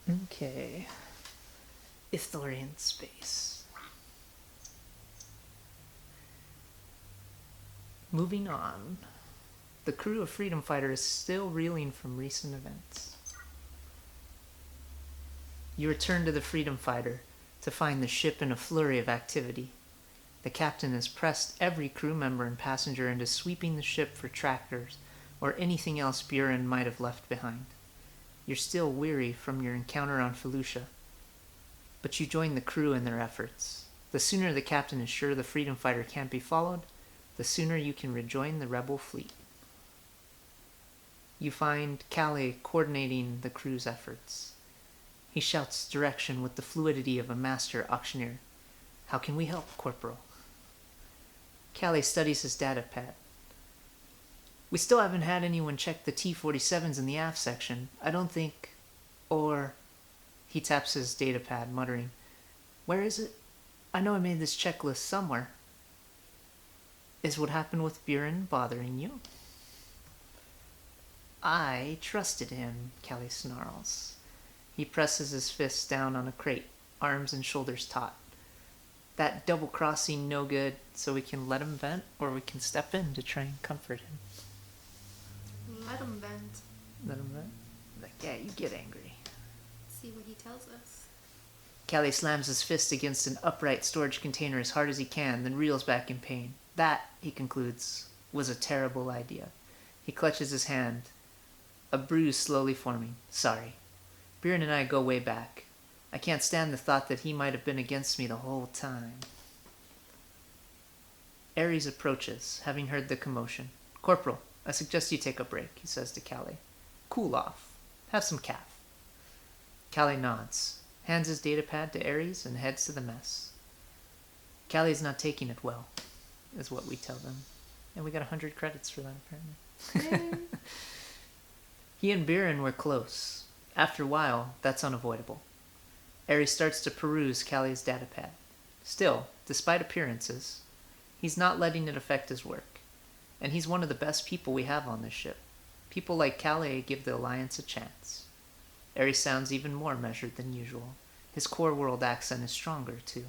Okay. Ithorian space. Moving on. The crew of Freedom Fighter is still reeling from recent events. You return to the Freedom Fighter to find the ship in a flurry of activity. The captain has pressed every crew member and passenger into sweeping the ship for tractors or anything else Buren might have left behind. You're still weary from your encounter on Felucia, but you join the crew in their efforts. The sooner the captain is sure the Freedom Fighter can't be followed, the sooner you can rejoin the rebel fleet. You find Calais coordinating the crew's efforts. He shouts direction with the fluidity of a master auctioneer. "How can we help, Corporal?" Calais studies his data pad. "We still haven't had anyone check the T-47s in the aft section. I don't think... Or..." He taps his data pad, muttering, "Where is it? I know I made this checklist somewhere." "Is what happened with Buren bothering you?" "I trusted him," Calais snarls. He presses his fists down on a crate, arms and shoulders taut. "That double-crossing no good, so we can let him vent, or we can step in to try and comfort him." Let him vent. Let him vent? Like, yeah, you get angry. See what he tells us. Calais slams his fist against an upright storage container as hard as he can, then reels back in pain. That, he concludes, was a terrible idea. He clutches his hand, a bruise slowly forming. "Sorry. Buren and I go way back. I can't stand the thought that he might have been against me the whole time." Ares approaches, having heard the commotion. "Corporal, I suggest you take a break," he says to Calais. "Cool off. Have some calf." Calais nods, hands his datapad to Ares, and heads to the mess. Callie's not taking it well, is what we tell them. And we got 100 credits for that, apparently. He and Buren were close. After a while, that's unavoidable. Ares starts to peruse Callie's datapad. Still, despite appearances, he's not letting it affect his work. And he's one of the best people we have on this ship. People like Calais give the Alliance a chance. Ares sounds even more measured than usual. His core world accent is stronger, too.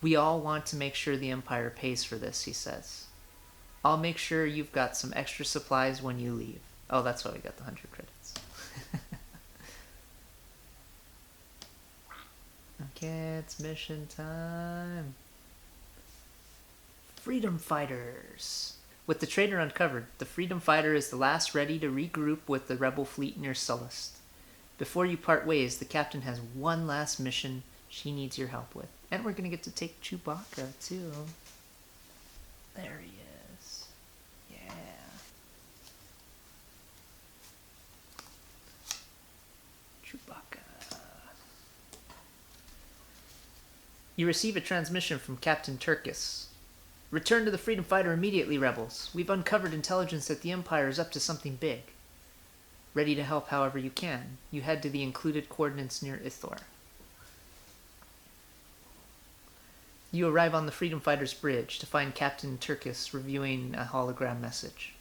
"We all want to make sure the Empire pays for this," he says. "I'll make sure you've got some extra supplies when you leave." Oh, that's why we got the 100 credits. Okay, it's mission time. Freedom Fighters. With the traitor uncovered, the Freedom Fighter is the last ready to regroup with the rebel fleet near Sullust. Before you part ways, the captain has one last mission she needs your help with. And we're going to get to take Chewbacca, too. There he is. Yeah. Chewbacca. You receive a transmission from Captain Turkis. "Return to the Freedom Fighter immediately, rebels. We've uncovered intelligence that the Empire is up to something big. Ready to help however you can. You head to the included coordinates near Ithor." You arrive on the Freedom Fighter's bridge to find Captain Turkis reviewing a hologram message.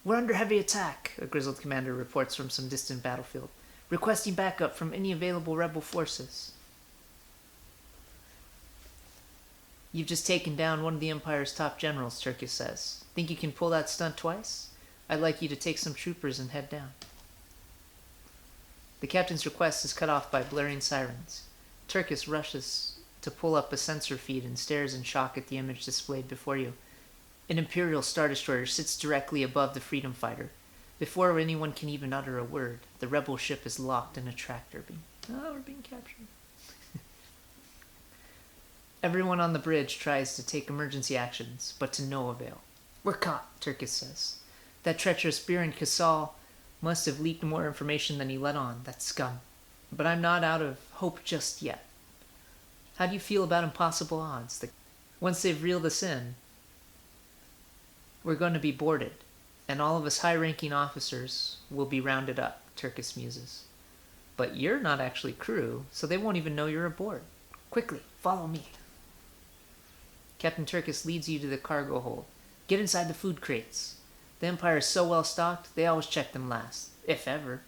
"We're under heavy attack," a grizzled commander reports from some distant battlefield. "Requesting backup from any available rebel forces." "You've just taken down one of the Empire's top generals," Turkis says. "Think you can pull that stunt twice? I'd like you to take some troopers and head down." The captain's request is cut off by blaring sirens. Turkis rushes to pull up a sensor feed and stares in shock at the image displayed before you. An Imperial Star Destroyer sits directly above the Freedom Fighter. Before anyone can even utter a word, the rebel ship is locked in a tractor beam. Oh, we're being captured. Everyone on the bridge tries to take emergency actions, but to no avail. "We're caught," Turkis says. "That treacherous Buren Casal must have leaked more information than he let on, that scum. But I'm not out of hope just yet." "How do you feel about impossible odds? Once they've reeled us in, we're going to be boarded, and all of us high-ranking officers will be rounded up," Turkis muses. "But you're not actually crew, so they won't even know you're aboard. Quickly, follow me." Captain Turkis leads you to the cargo hold. "Get inside the food crates. The Empire is so well stocked, they always check them last, if ever."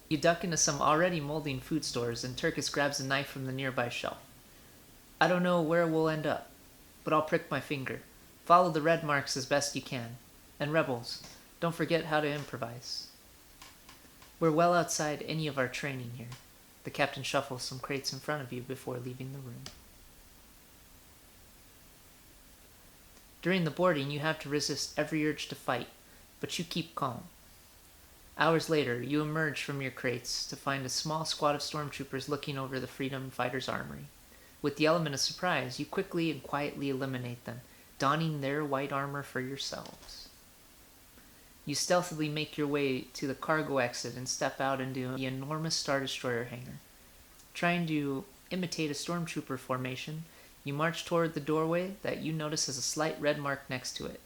You duck into some already molding food stores, and Turkis grabs a knife from the nearby shelf. I don't know where we'll end up, but I'll prick my finger. Follow the red marks as best you can. And rebels, don't forget how to improvise. We're well outside any of our training here. The captain shuffles some crates in front of you before leaving the room. During the boarding, you have to resist every urge to fight, but you keep calm. Hours later, you emerge from your crates to find a small squad of stormtroopers looking over the freedom fighters' armory. With the element of surprise, you quickly and quietly eliminate them, donning their white armor for yourselves. You stealthily make your way to the cargo exit and step out into the enormous Star Destroyer hangar. Trying to imitate a stormtrooper formation, you march toward the doorway that you notice has a slight red mark next to it.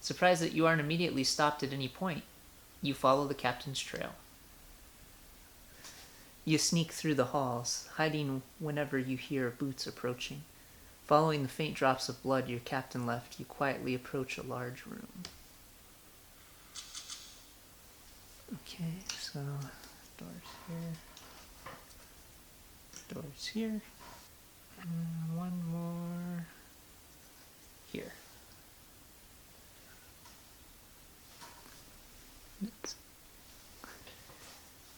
Surprised that you aren't immediately stopped at any point, you follow the captain's trail. You sneak through the halls, hiding whenever you hear boots approaching. Following the faint drops of blood your captain left, you quietly approach a large room. Okay, so doors here. Doors here. And one more here.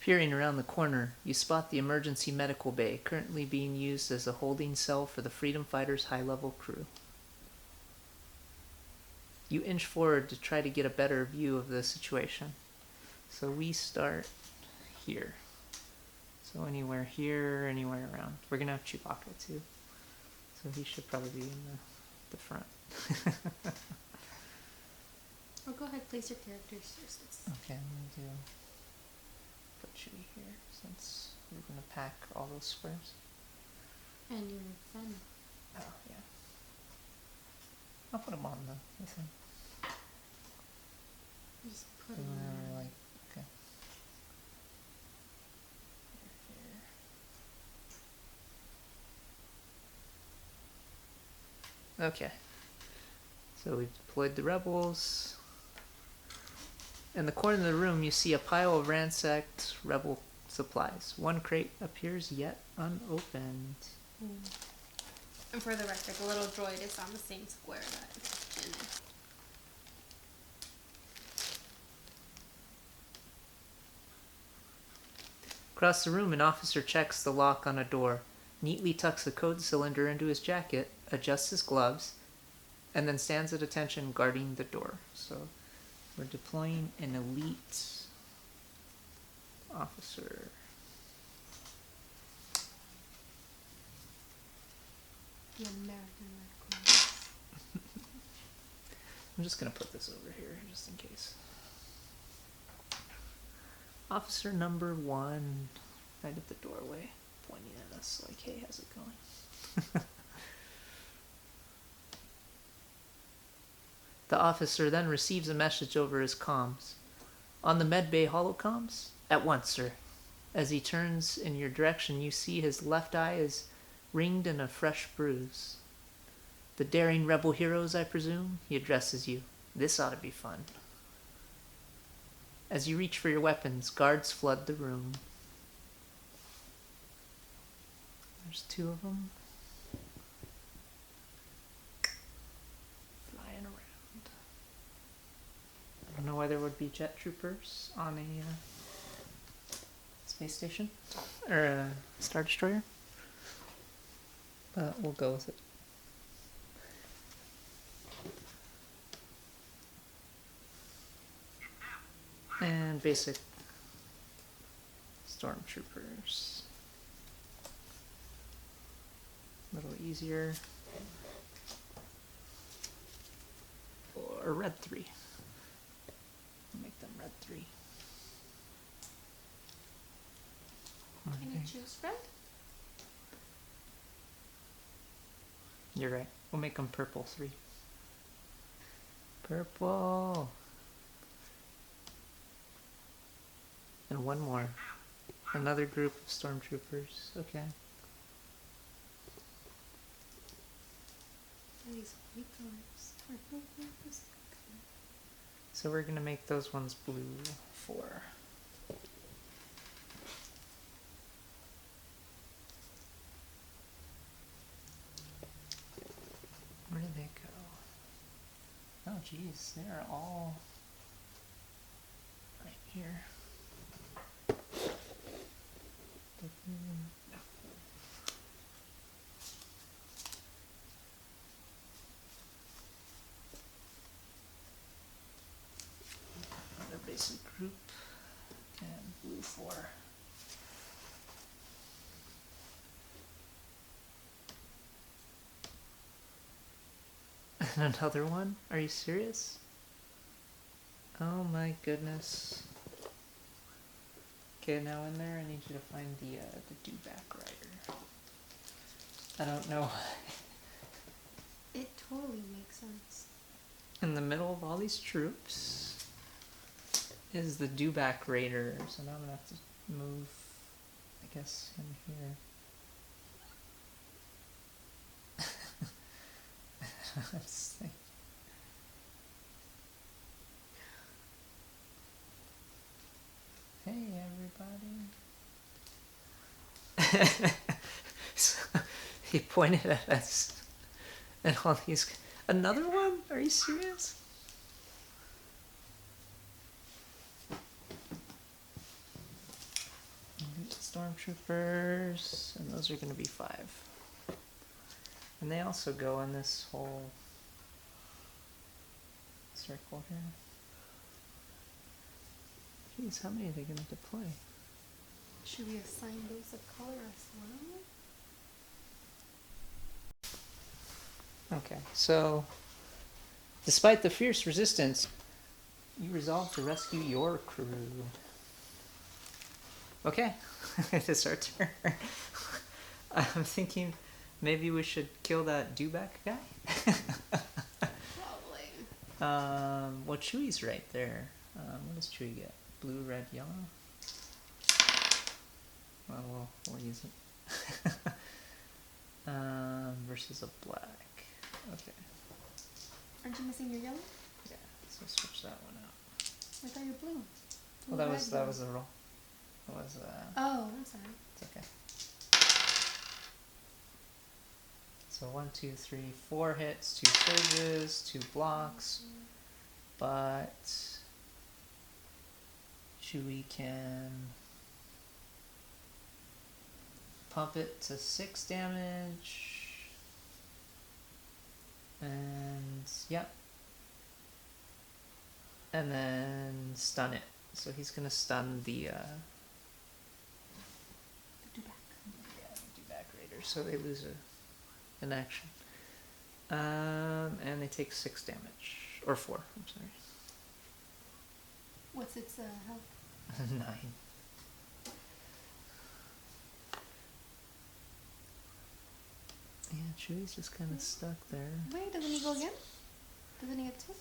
Peering around the corner, you spot the emergency medical bay, currently being used as a holding cell for the Freedom Fighters' high-level crew. You inch forward to try to get a better view of the situation. So we start here. So anywhere here, anywhere around. We're going to have Chewbacca too. So he should probably be in the front. Or go ahead, place your characters first. Okay, I'm going to put you here since we're going to pack all those squares. And your Fenn. Oh, yeah. I'll put them on the thing. Just put them there. Like, okay. Here. Okay. So we've deployed the rebels. In the corner of the room, you see a pile of ransacked rebel supplies. One crate appears yet unopened. And for the record, the little droid is on the same square that Jin is. Across the room, an officer checks the lock on a door, neatly tucks a code cylinder into his jacket, adjusts his gloves, and then stands at attention guarding the door. So we're deploying an elite officer. The American Red Cross. I'm just going to put this over here just in case. Officer number 1, right at the doorway, pointing at us like, hey, how's it going? The officer then receives a message over his comms. On the medbay holocomms? At once, sir. As he turns in your direction, you see his left eye is ringed in a fresh bruise. The daring rebel heroes, I presume? He addresses you. This ought to be fun. As you reach for your weapons, guards flood the room. There's 2 of them. Flying around. I don't know why there would be jet troopers on a space station. Or a Star Destroyer. But we'll go with it. And basic stormtroopers. A little easier. Or red 3. Make them red 3. Can you choose red? You're right. We'll make them purple 3. Purple. And one more. Another group of stormtroopers. Okay. These white colors. Purple colors. So we're gonna make those ones blue 4. geez, they are all right here. Another basic group and blue 4. Another one? Are you serious? Oh my goodness. Okay, now in there, I need you to find the dewback rider. I don't know. It totally makes sense. In the middle of all these troops is the dewback raider, so now I'm gonna have to move, I guess, him here. Let's think. Hey everybody. So, he pointed at us and all these. Another one? Are you serious? Elite Stormtroopers, and those are going to be 5. And they also go in this whole circle here. Jeez, how many are they going to deploy? Should we assign those a color as well? Okay, so despite the fierce resistance, you resolve to rescue your crew. Okay, it is our turn. I'm thinking maybe we should kill that dewback guy. Probably. Well, Chewie's right there. What does Chewie get? Blue, red, yellow? Well, we'll use it. Versus a black. Okay. Aren't you missing your yellow? Yeah, so switch that one out. I thought you were blue. Well, that was a roll. That was Oh, I'm sorry. It's okay. So 1, 2, 3, 4 hits, 2 surges, 2 blocks, but Chewie can pump it to 6 damage. And yep. And then stun it. So he's gonna stun the dewback raider. So they lose an action. And they take 6 damage. Or 4, I'm sorry. What's its health? 9. Yeah, Chewie's just kind of stuck there. Wait, doesn't he go again? Doesn't he get 2?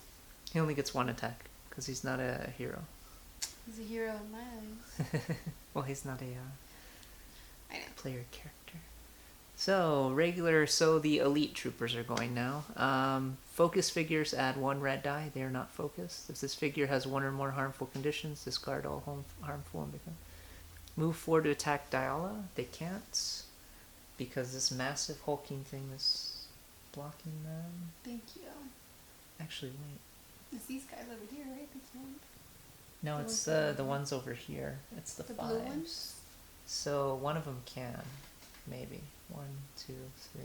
He only gets 1 attack, because he's not a hero. He's a hero in my eyes. Well, he's not a I know. player character. So, the elite troopers are going now. Focus figures add 1 red die. They are not focused. If this figure has 1 or more harmful conditions, discard all harmful and become. Move 4 to attack Diala. They can't, because this massive hulking thing is blocking them. Thank you. Actually, wait. It's these guys over here, right? They can't. No, it's the ones over here. It's the 5s. Blue ones? So one of them can, maybe. 1, 2, 3.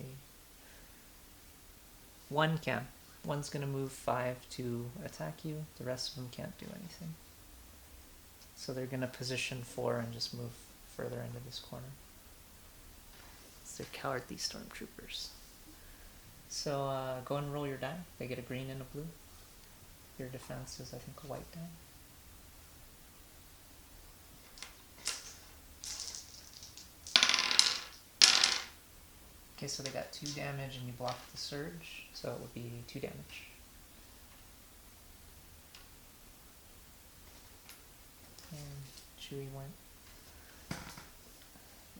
1 can. One's gonna move 5 to attack you. The rest of them can't do anything. So they're gonna position 4 and just move further into this corner. It's their cowardly stormtroopers. So go and roll your die. They get a green and a blue. Your defense is, I think, a white die. Okay, so they got 2 damage and you blocked the surge, so it would be 2 damage. And Chewie went.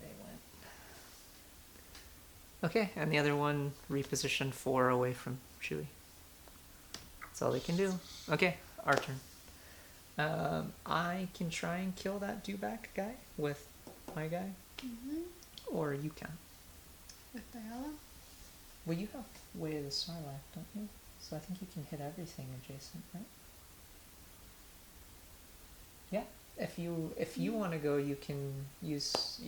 They went. Okay, and the other one repositioned 4 away from Chewie. That's all they can do. Okay, our turn. I can try and kill that dewback guy with my guy, or you can. With Diala? Well, you have Way of the Sarlacc, don't you? So I think you can hit everything adjacent, right? Yeah. If you want to go, you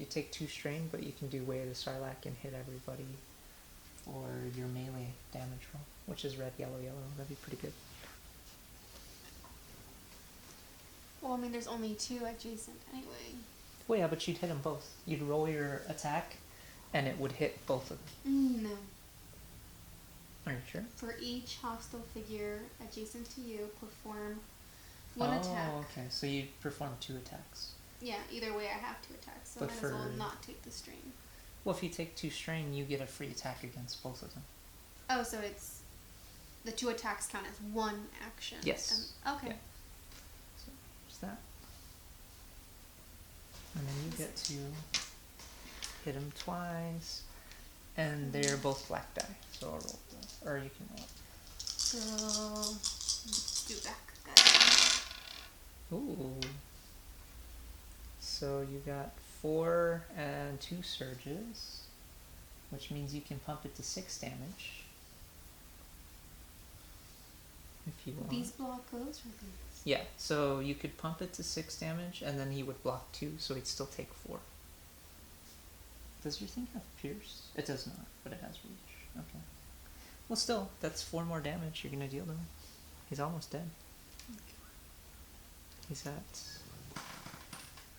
take 2 strain, but you can do Way of the Sarlacc and hit everybody for your melee damage roll, which is red, yellow, yellow. That'd be pretty good. Well, I mean, there's only 2 adjacent anyway. Well, yeah, but you'd hit them both. You'd roll your attack, and it would hit both of them. No. Are you sure? For each hostile figure adjacent to you, perform 1 attack. Oh, okay. So you perform 2 attacks. Yeah, either way I have 2 attacks, so I might as well not take the strain. Well, if you take 2 strain, you get a free attack against both of them. Oh, so it's... The 2 attacks count as 1 action. Yes. Okay. Yeah. So, just that. And then you get to hit them twice. And they're both black die, so I'll roll those. Or you can roll it. So... do back, guys. Ooh. So you got 4 and 2 surges, which means you can pump it to 6 damage. If you want. These block those or these? Yeah, so you could pump it to 6 damage, and then he would block 2, so he'd still take 4. Does your thing have pierce? It does not, but it has reach. Okay. Well, still, that's 4 more damage you're gonna deal to him. He's almost dead. Okay. He's at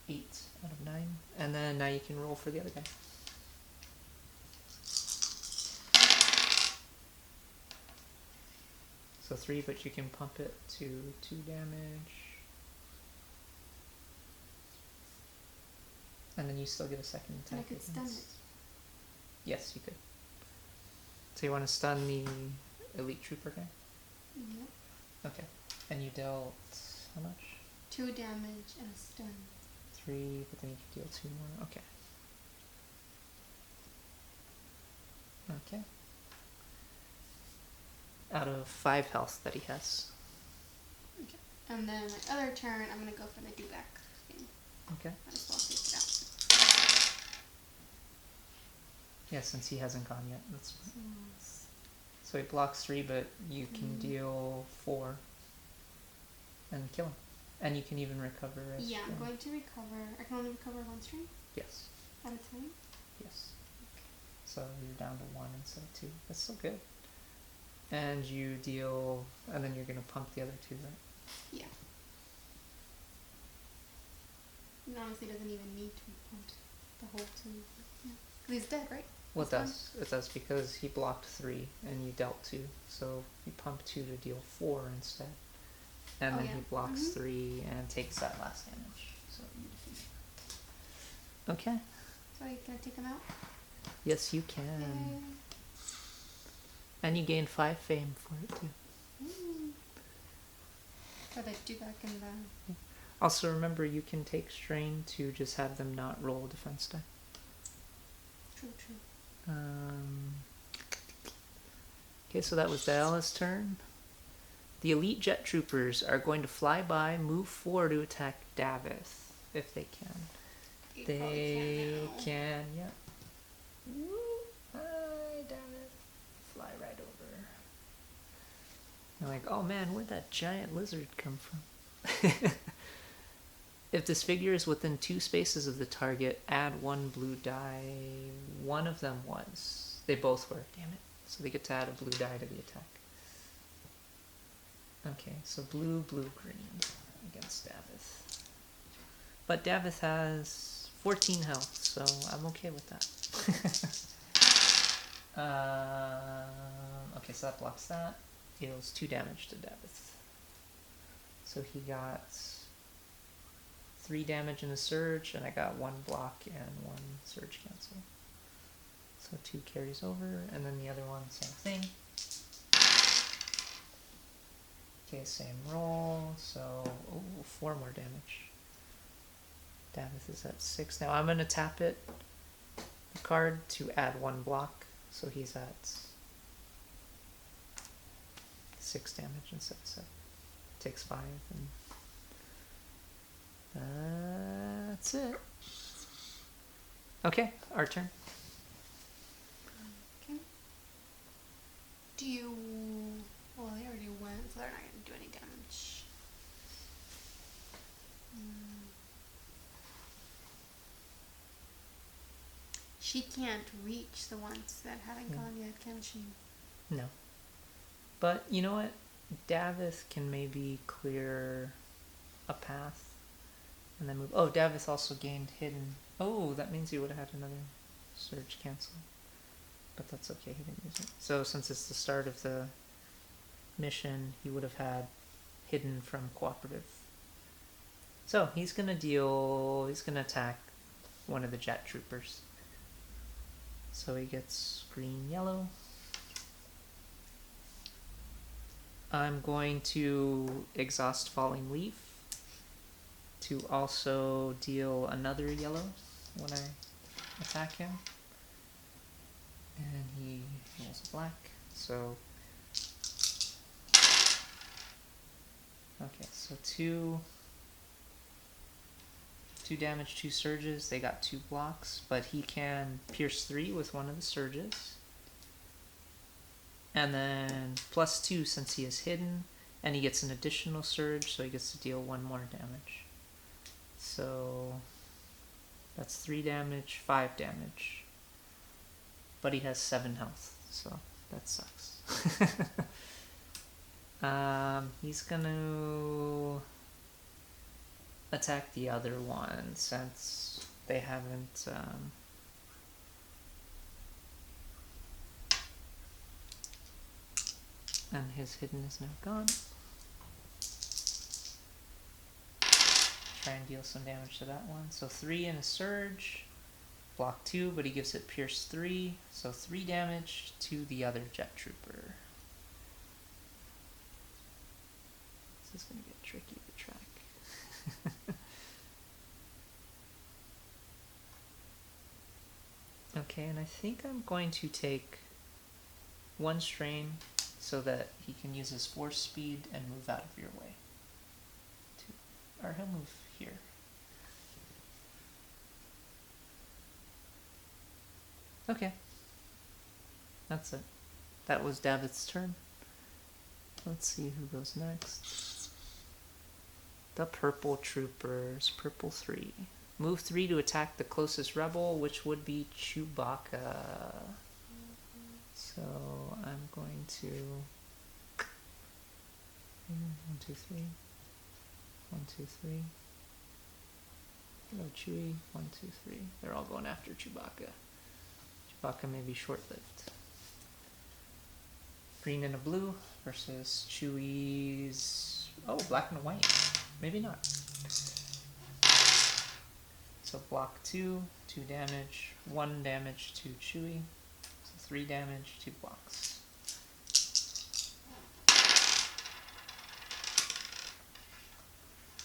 8 out of 9. And then now you can roll for the other guy. So 3, but you can pump it to 2 damage. And then you still get a second attack. And I could stun it. Yes, you could. So you want to stun the Elite Trooper guy? Yep. Okay. And you dealt how much? 2 damage and a stun. 3, but then you can deal 2 more. Okay. Okay. Out of 5 health that he has. Okay. And then my other turn, I'm gonna go for the do back thing. Okay. I just want to take it out. Yeah, since he hasn't gone yet. That's fine. So, So he blocks 3, but you can deal 4 and kill him. And you can even recover as yeah, I'm going to recover. I can only recover 1 strain Yes. at a time. Yes. So you're down to 1 instead of 2. That's still good. And you deal, and then you're going to pump the other 2, right? Yeah. It honestly doesn't even need to be pumped the whole 2. Yeah. 'Cause he's dead, right? Well, it does. It does because he blocked 3 and you dealt 2. So you pump 2 to deal 4 instead. And then he blocks 3 and takes that last damage. So you defeat him. Okay. So can I take him out? Yes, you can. And you gain 5 fame for it too. For the do back and the... Also remember, you can take strain to just have them not roll a defense die. True. Okay, so that was Diala's turn. The elite jet troopers are going to fly by, move forward to attack Davith, if they can. They can, yeah. Hi, Davith. Fly right over. You're like, oh man, where'd that giant lizard come from? If this figure is within 2 spaces of the target, add 1 blue die. One of them was. They both were, damn it. So they get to add a blue die to the attack. Okay, so blue, green against Davith. But Davith has 14 health, so I'm okay with that. Okay, so that blocks that. Deals 2 damage to Davith. So he got 3 damage in a surge, and I got 1 block and 1 surge cancel. So 2 carries over, and then the other one, same thing. Okay, same roll, so 4 more damage. Davith is at 6 now. I'm gonna tap it, the card, to add 1 block, so he's at 6 damage instead of 7. Takes 5, and that's it. Okay, our turn. Okay. Do you... Well, She can't reach the ones that haven't gone yet, can she? No. But you know what? Davith can maybe clear a path and then move. Oh, Davith also gained hidden. Oh, that means he would have had another surge cancel. But that's okay, he didn't use it. So since it's the start of the mission, he would have had hidden from cooperative. So he's gonna attack one of the jet troopers. So he gets green, yellow. I'm going to exhaust Falling Leaf to also deal another yellow when I attack him. And he rolls a black, so... Okay, so two damage, 2 surges. They got 2 blocks, but he can pierce 3 with one of the surges. And then +2 since he is hidden, and he gets an additional surge, so he gets to deal 1 more damage. So that's 3 damage, 5 damage. But he has 7 health, so that sucks. He's gonna attack the other one since they haven't and his hidden is now gone. Try and deal some damage to that one. So 3 in a surge, block 2, but he gives it pierce 3, so 3 damage to the other jet trooper. This is gonna get tricky to track. Okay, and I think I'm going to take 1 strain so that he can use his force speed and move out of your way. Or he'll move here. Okay. That's it. That was Davith's turn. Let's see who goes next. The purple troopers. Purple 3. Move 3 to attack the closest rebel, which would be Chewbacca. So I'm going to... 1, 2, 3. 1, 2, 3. Hello, Chewie. 1, 2, 3. They're all going after Chewbacca. Chewbacca may be short-lived. Green and a blue versus Chewie's... Oh, black and a white. Maybe not. So block 2, 2 damage, 1 damage to Chewie. So 3 damage, 2 blocks.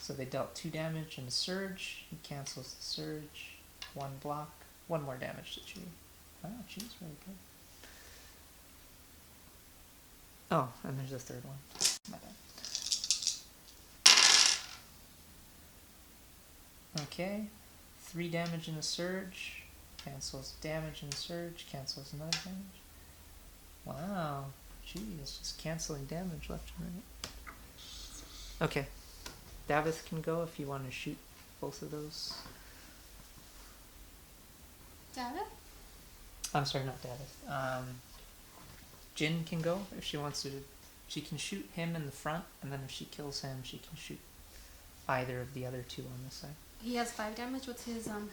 So they dealt 2 damage and a surge. He cancels the surge. 1 block, 1 more damage to Chewie. Wow, Chewie's really good. Oh, and there's a third one. My bad. Okay. 3 damage in a surge. Cancels damage in a surge. Cancels another damage. Wow. Chewie is just canceling damage left and right. Okay. Davith can go if you want to shoot both of those. Davith? I'm sorry, not Davith. Jin can go if she wants to. She can shoot him in the front, and then if she kills him, she can shoot either of the other 2 on this side. He has 5 damage. What's his health?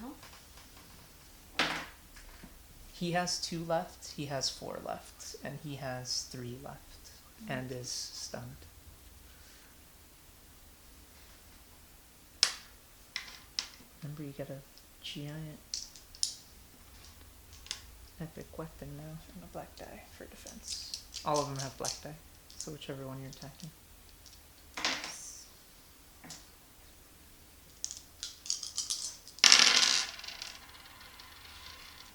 He has 2 left, he has 4 left, and he has 3 left, and is stunned. Remember, you get a giant epic weapon now and a black die for defense. All of them have black die, so whichever one you're attacking.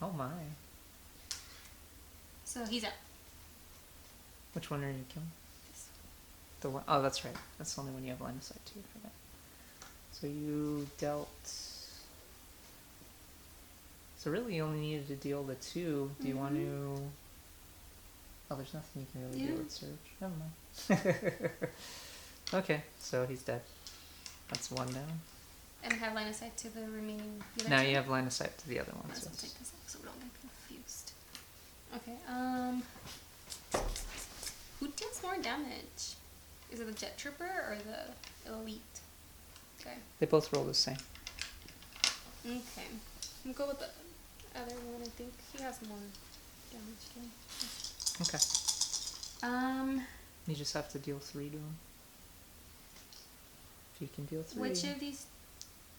Oh my. So he's out. Which one are you killing? The one, oh, that's right. That's the only one you have line of sight to. I forgot. So you dealt... So really you only needed to deal the 2. Do you want to... Oh, there's nothing you can really do with Surge. Never mind. Okay, so he's dead. That's 1 down. And have line of sight to the remaining... Now you have line of sight to the other ones. Might as well take this off so we don't get Okay, who deals more damage? Is it the Jet Trooper or the Elite? Okay. They both roll the same. Okay. We'll go with the other one, I think. He has more damage too. Okay. You just have to deal 3 to him. If you can deal 3. Which of these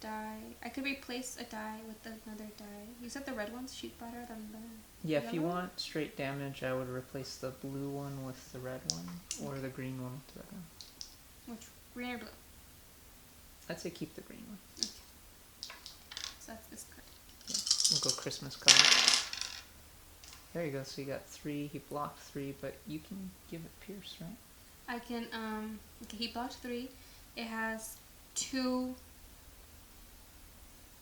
die? I could replace a die with another die. You said the red ones shoot better than the Yeah, if you yellow? want straight damage, I would replace the blue one with the red one, or the green one with the red one. Which, green or blue? I'd say keep the green one. Okay. So that's this card. Yeah, we'll go Christmas color. There you go, so you got 3, he blocked 3, but you can give it Pierce, right? I can, okay, he blocked 3. It has 2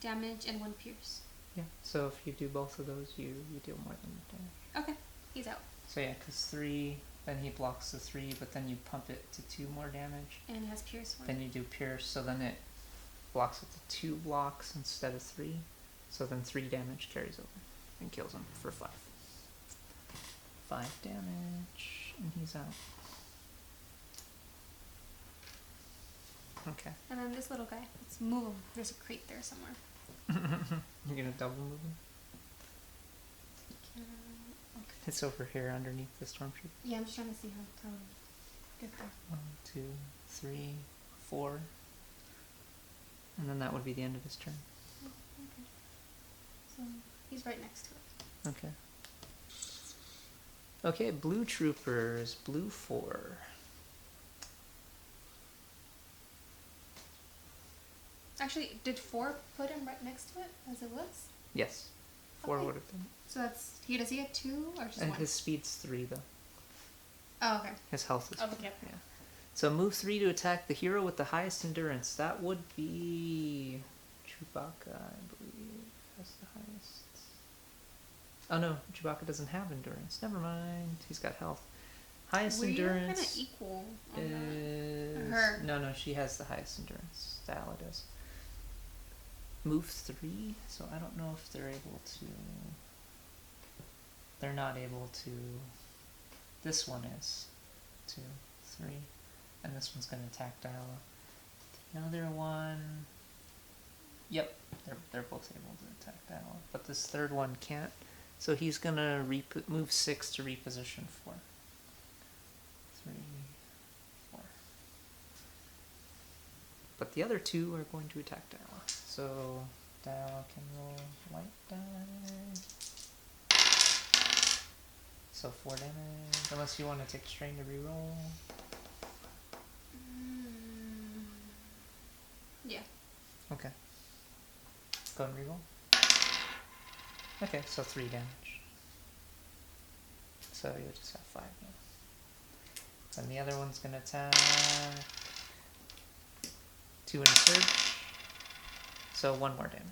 damage and 1 pierce. Yeah, so if you do both of those, you deal more than damage. Okay, he's out. So yeah, because 3, then he blocks the 3, but then you pump it to 2 more damage. And it has pierce 1. Then you do Pierce, so then it blocks it to 2 blocks instead of 3. So then 3 damage carries over and kills him for 5. 5 damage, and he's out. Okay. And then this little guy, let's move him. There's a crate there somewhere. You're gonna double move him? Okay. It's over here underneath the Stormtrooper. Yeah, I'm just trying to see how to get there. 1, 2, 3, 4. And then that would be the end of his turn. Oh, okay. So he's right next to it. Okay. Okay, blue troopers, blue 4. Actually, did 4 put him right next to it as it was? Yes. 4 Okay. would have been. So that's does he get 2 or just And 1? his speed's 3 though. Oh, okay. His health is Oh, 4. okay. Yeah. So move 3 to attack the hero with the highest endurance. That would be Chewbacca, I believe, has the highest. Oh no, Chewbacca doesn't have endurance. Never mind. He's got health. Highest endurance We're kind of equal on is... that. Her. No, she has the highest endurance. Diala does. Move 3, so I don't know if they're able to... They're not able to... This one is 2, 3, and this one's going to attack Diala. The other one... Yep, they're both able to attack Diala, but this third one can't. So he's going to move 6 to reposition 4. 3, 4. But the other 2 are going to attack Diala. So Diala can roll light die. So 4 damage, unless you want to take strain to reroll. Yeah. Okay. Go and reroll. Okay, so 3 damage. So you'll just have 5 now. And the other one's gonna attack 2 in a surge. So 1 more damage.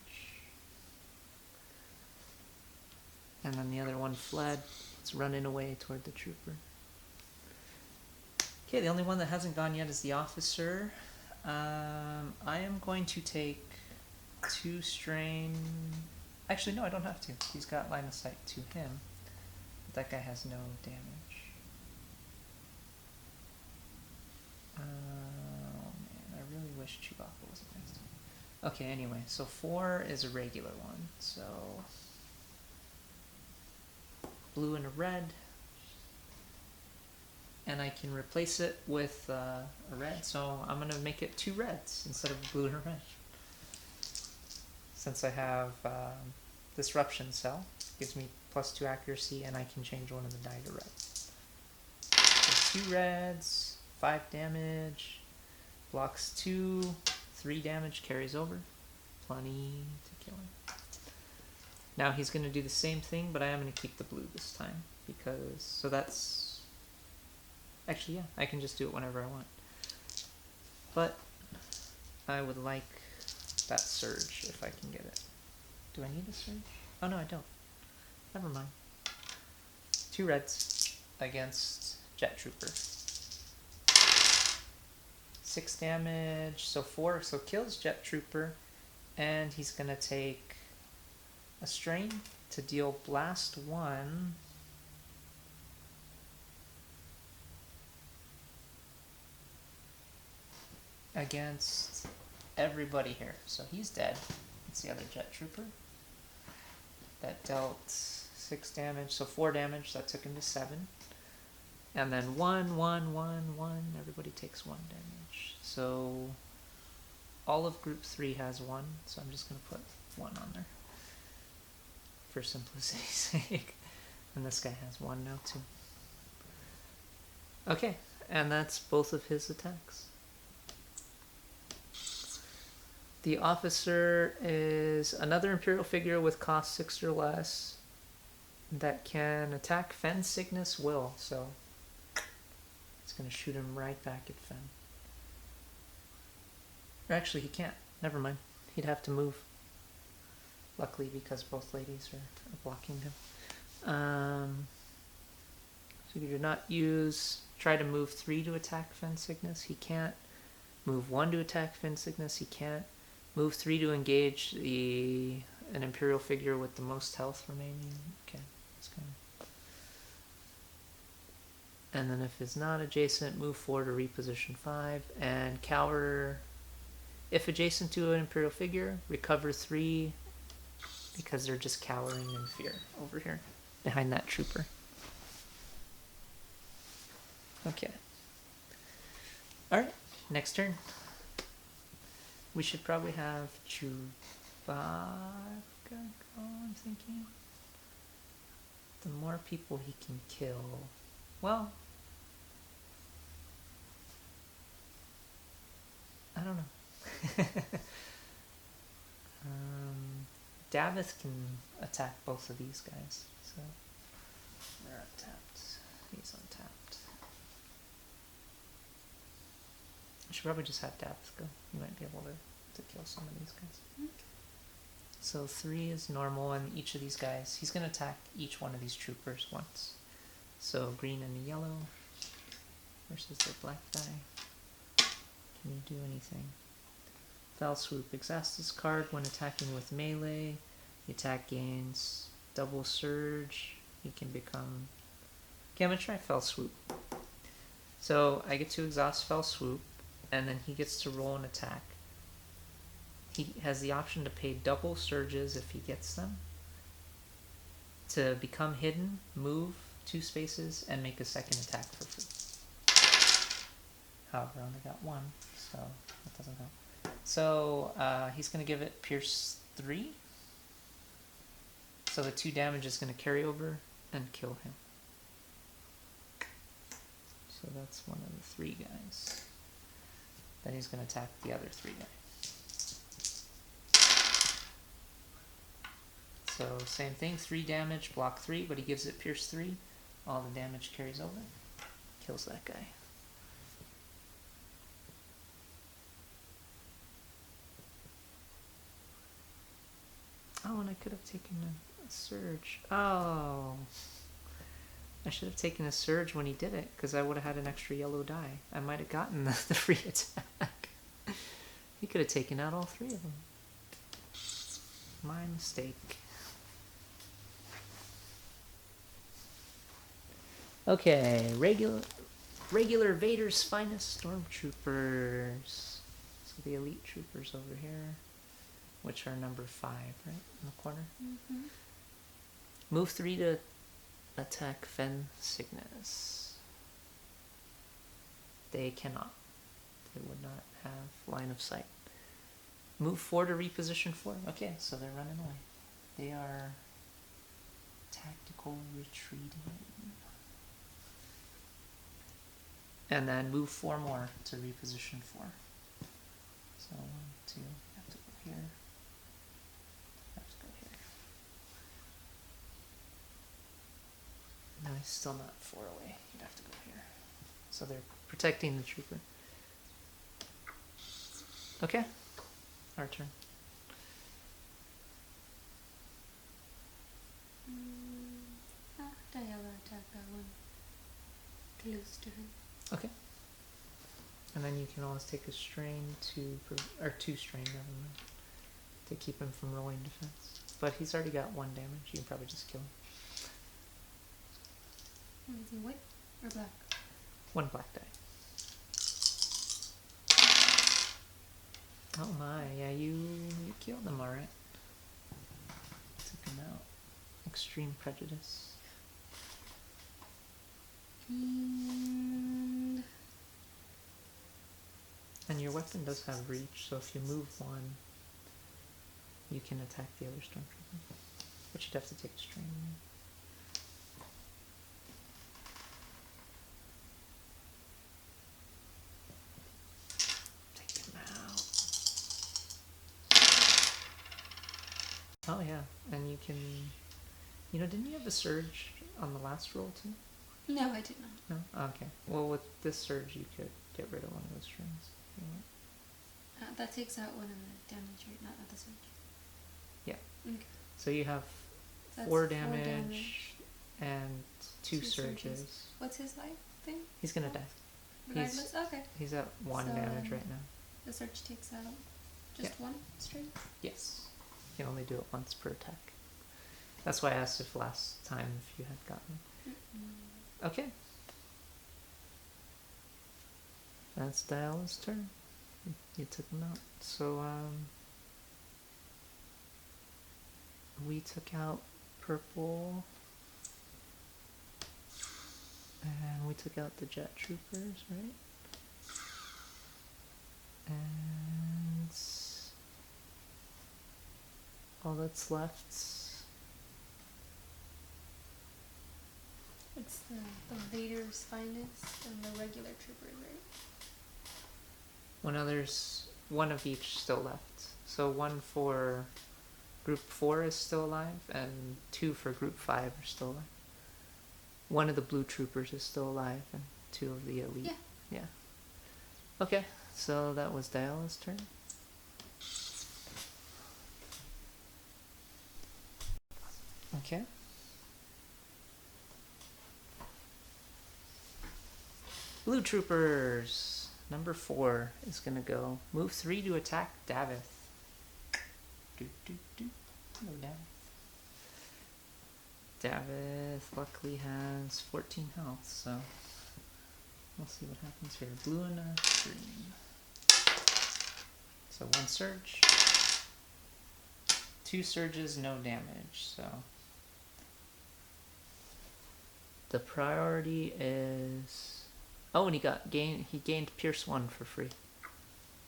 And then the other one fled. It's running away toward the trooper. Okay, the only one that hasn't gone yet is the officer. I am going to take 2 strain. Actually, no, I don't have to. He's got line of sight to him. But that guy has no damage. Oh man, I really wish Chewbacca was against him. Okay, anyway, so 4 is a regular one. So blue and a red. And I can replace it with a red, so I'm going to make it 2 reds instead of blue and a red. Since I have Disruption Cell, gives me +2 accuracy, and I can change one of the die to red. So 2 reds, 5 damage, blocks 2, 3 damage, carries over. Plenty to kill him. Now he's going to do the same thing, but I am going to keep the blue this time, because, so that's... Actually, yeah, I can just do it whenever I want. But I would like that surge if I can get it. Do I need a surge? Oh no, I don't. Never mind. 2 reds against Jet Trooper. 6 damage, so 4, so kills Jet Trooper, and he's gonna take a strain to deal blast 1. against everybody here. So he's dead. It's the other jet trooper. That dealt 6 damage, so 4 damage. That took him to 7. And then 1, 1, 1, 1. Everybody takes 1 damage. So all of group 3 has 1. So I'm just going to put 1 on there for simplicity's sake. And this guy has 1 now too. Okay, and that's both of his attacks. The officer is another Imperial figure with cost 6 or less that can attack Fenn, Signis, Will. So it's going to shoot him right back at Fenn. Or actually, he can't. Never mind. He'd have to move. Luckily, because both ladies are blocking him. So you do not use... Try to move 3 to attack Fenn, Signis. He can't. Move 1 to attack Fenn, Signis. He can't. Move 3 to engage an Imperial figure with the most health remaining. Okay, that's good. And then if it's not adjacent, move 4 to reposition 5. And cower... If adjacent to an Imperial figure, recover 3 because they're just cowering in fear over here behind that trooper. Okay. Alright, next turn. We should probably have Chewbacca go, I'm thinking. The more people he can kill... Well... I don't know. Davith can attack both of these guys, so they're untapped. He's untapped. I should probably just have Davith go. He might be able to kill some of these guys. Okay. So 3 is normal, and each of these guys, he's going to attack each one of these troopers once. So green and the yellow versus the black guy. Can you do anything? Foul Swoop. Exhaust this card when attacking with melee. The attack gains double surge. He can become... Okay, I'm going to try Foul Swoop. So I get to exhaust Foul Swoop, and then he gets to roll an attack. He has the option to pay double surges if he gets them, to become hidden, move 2 spaces, and make a second attack for free. However, I only got 1, so that doesn't help. So he's going to give it Pierce 3. So the 2 damage is going to carry over and kill him. So that's one of the 3 guys. Then he's going to attack the other 3 guys. So same thing, 3 damage, block 3, but he gives it Pierce 3. All the damage carries over. Kills that guy. Oh, and I could have taken a surge. Oh. I should have taken a surge when he did it, because I would have had an extra yellow die. I might have gotten the free attack. He could have taken out all 3 of them. My mistake. Okay, regular Vader's finest stormtroopers. So the elite troopers over here, which are number 5, right, in the corner. Mm-hmm. Move 3 to attack Fenn, Signis. They cannot. They would not have line of sight. Move 4 to reposition 4. Okay, so they're running away. They are tactical retreating. And then move 4 more to reposition 4. So 1, 2, have to go here. Have to go here. No, he's still not 4 away. You'd have to go here. So they're protecting the trooper. Okay, our turn. Diala attack that one. Close to him. Okay. And then you can always take a strain or 2 strain, never mind, to keep him from rolling defense. But he's already got 1 damage. You can probably just kill him. Is he white or black? 1 black die. Oh my, yeah, you killed them, alright. Took him out. Extreme prejudice. And your weapon does have reach, so if you move one, you can attack the other stormtrooper. But you'd have to take a strain. Take him out. Oh yeah, and you can... You know, didn't you have a surge on the last roll too? No, I did not. No? Okay. Well, with this surge, you could get rid of one of those strings. If you want. That takes out one of the damage, right? Not the surge. Yeah. Okay. So you have That's 4 damage and 2 surges. What's his life thing? He's gonna die. Regardless? Okay. He's at 1 damage right now. The surge takes out just one string? Yes. You can only do it once per attack. That's why I asked if last time if you had gotten it. Okay. That's Diala's turn. You took him out. So, we took out purple. And we took out the jet troopers, right? And all that's left... It's the Vader's finest and the regular troopers, right? There's one of each still left. So 1 for group 4 is still alive, and 2 for group 5 are still alive. 1 of the blue troopers is still alive, and 2 of the elite. Yeah. Okay, so that was Diala's turn. Okay. Blue troopers. Number 4 is gonna go. Move 3 to attack Davith. Hello, Davith. Davith luckily has 14 health, so we'll see what happens here. Blue and a green. So 1 surge. 2 surges, no damage, so the priority is... Oh, and he gained Pierce 1 for free.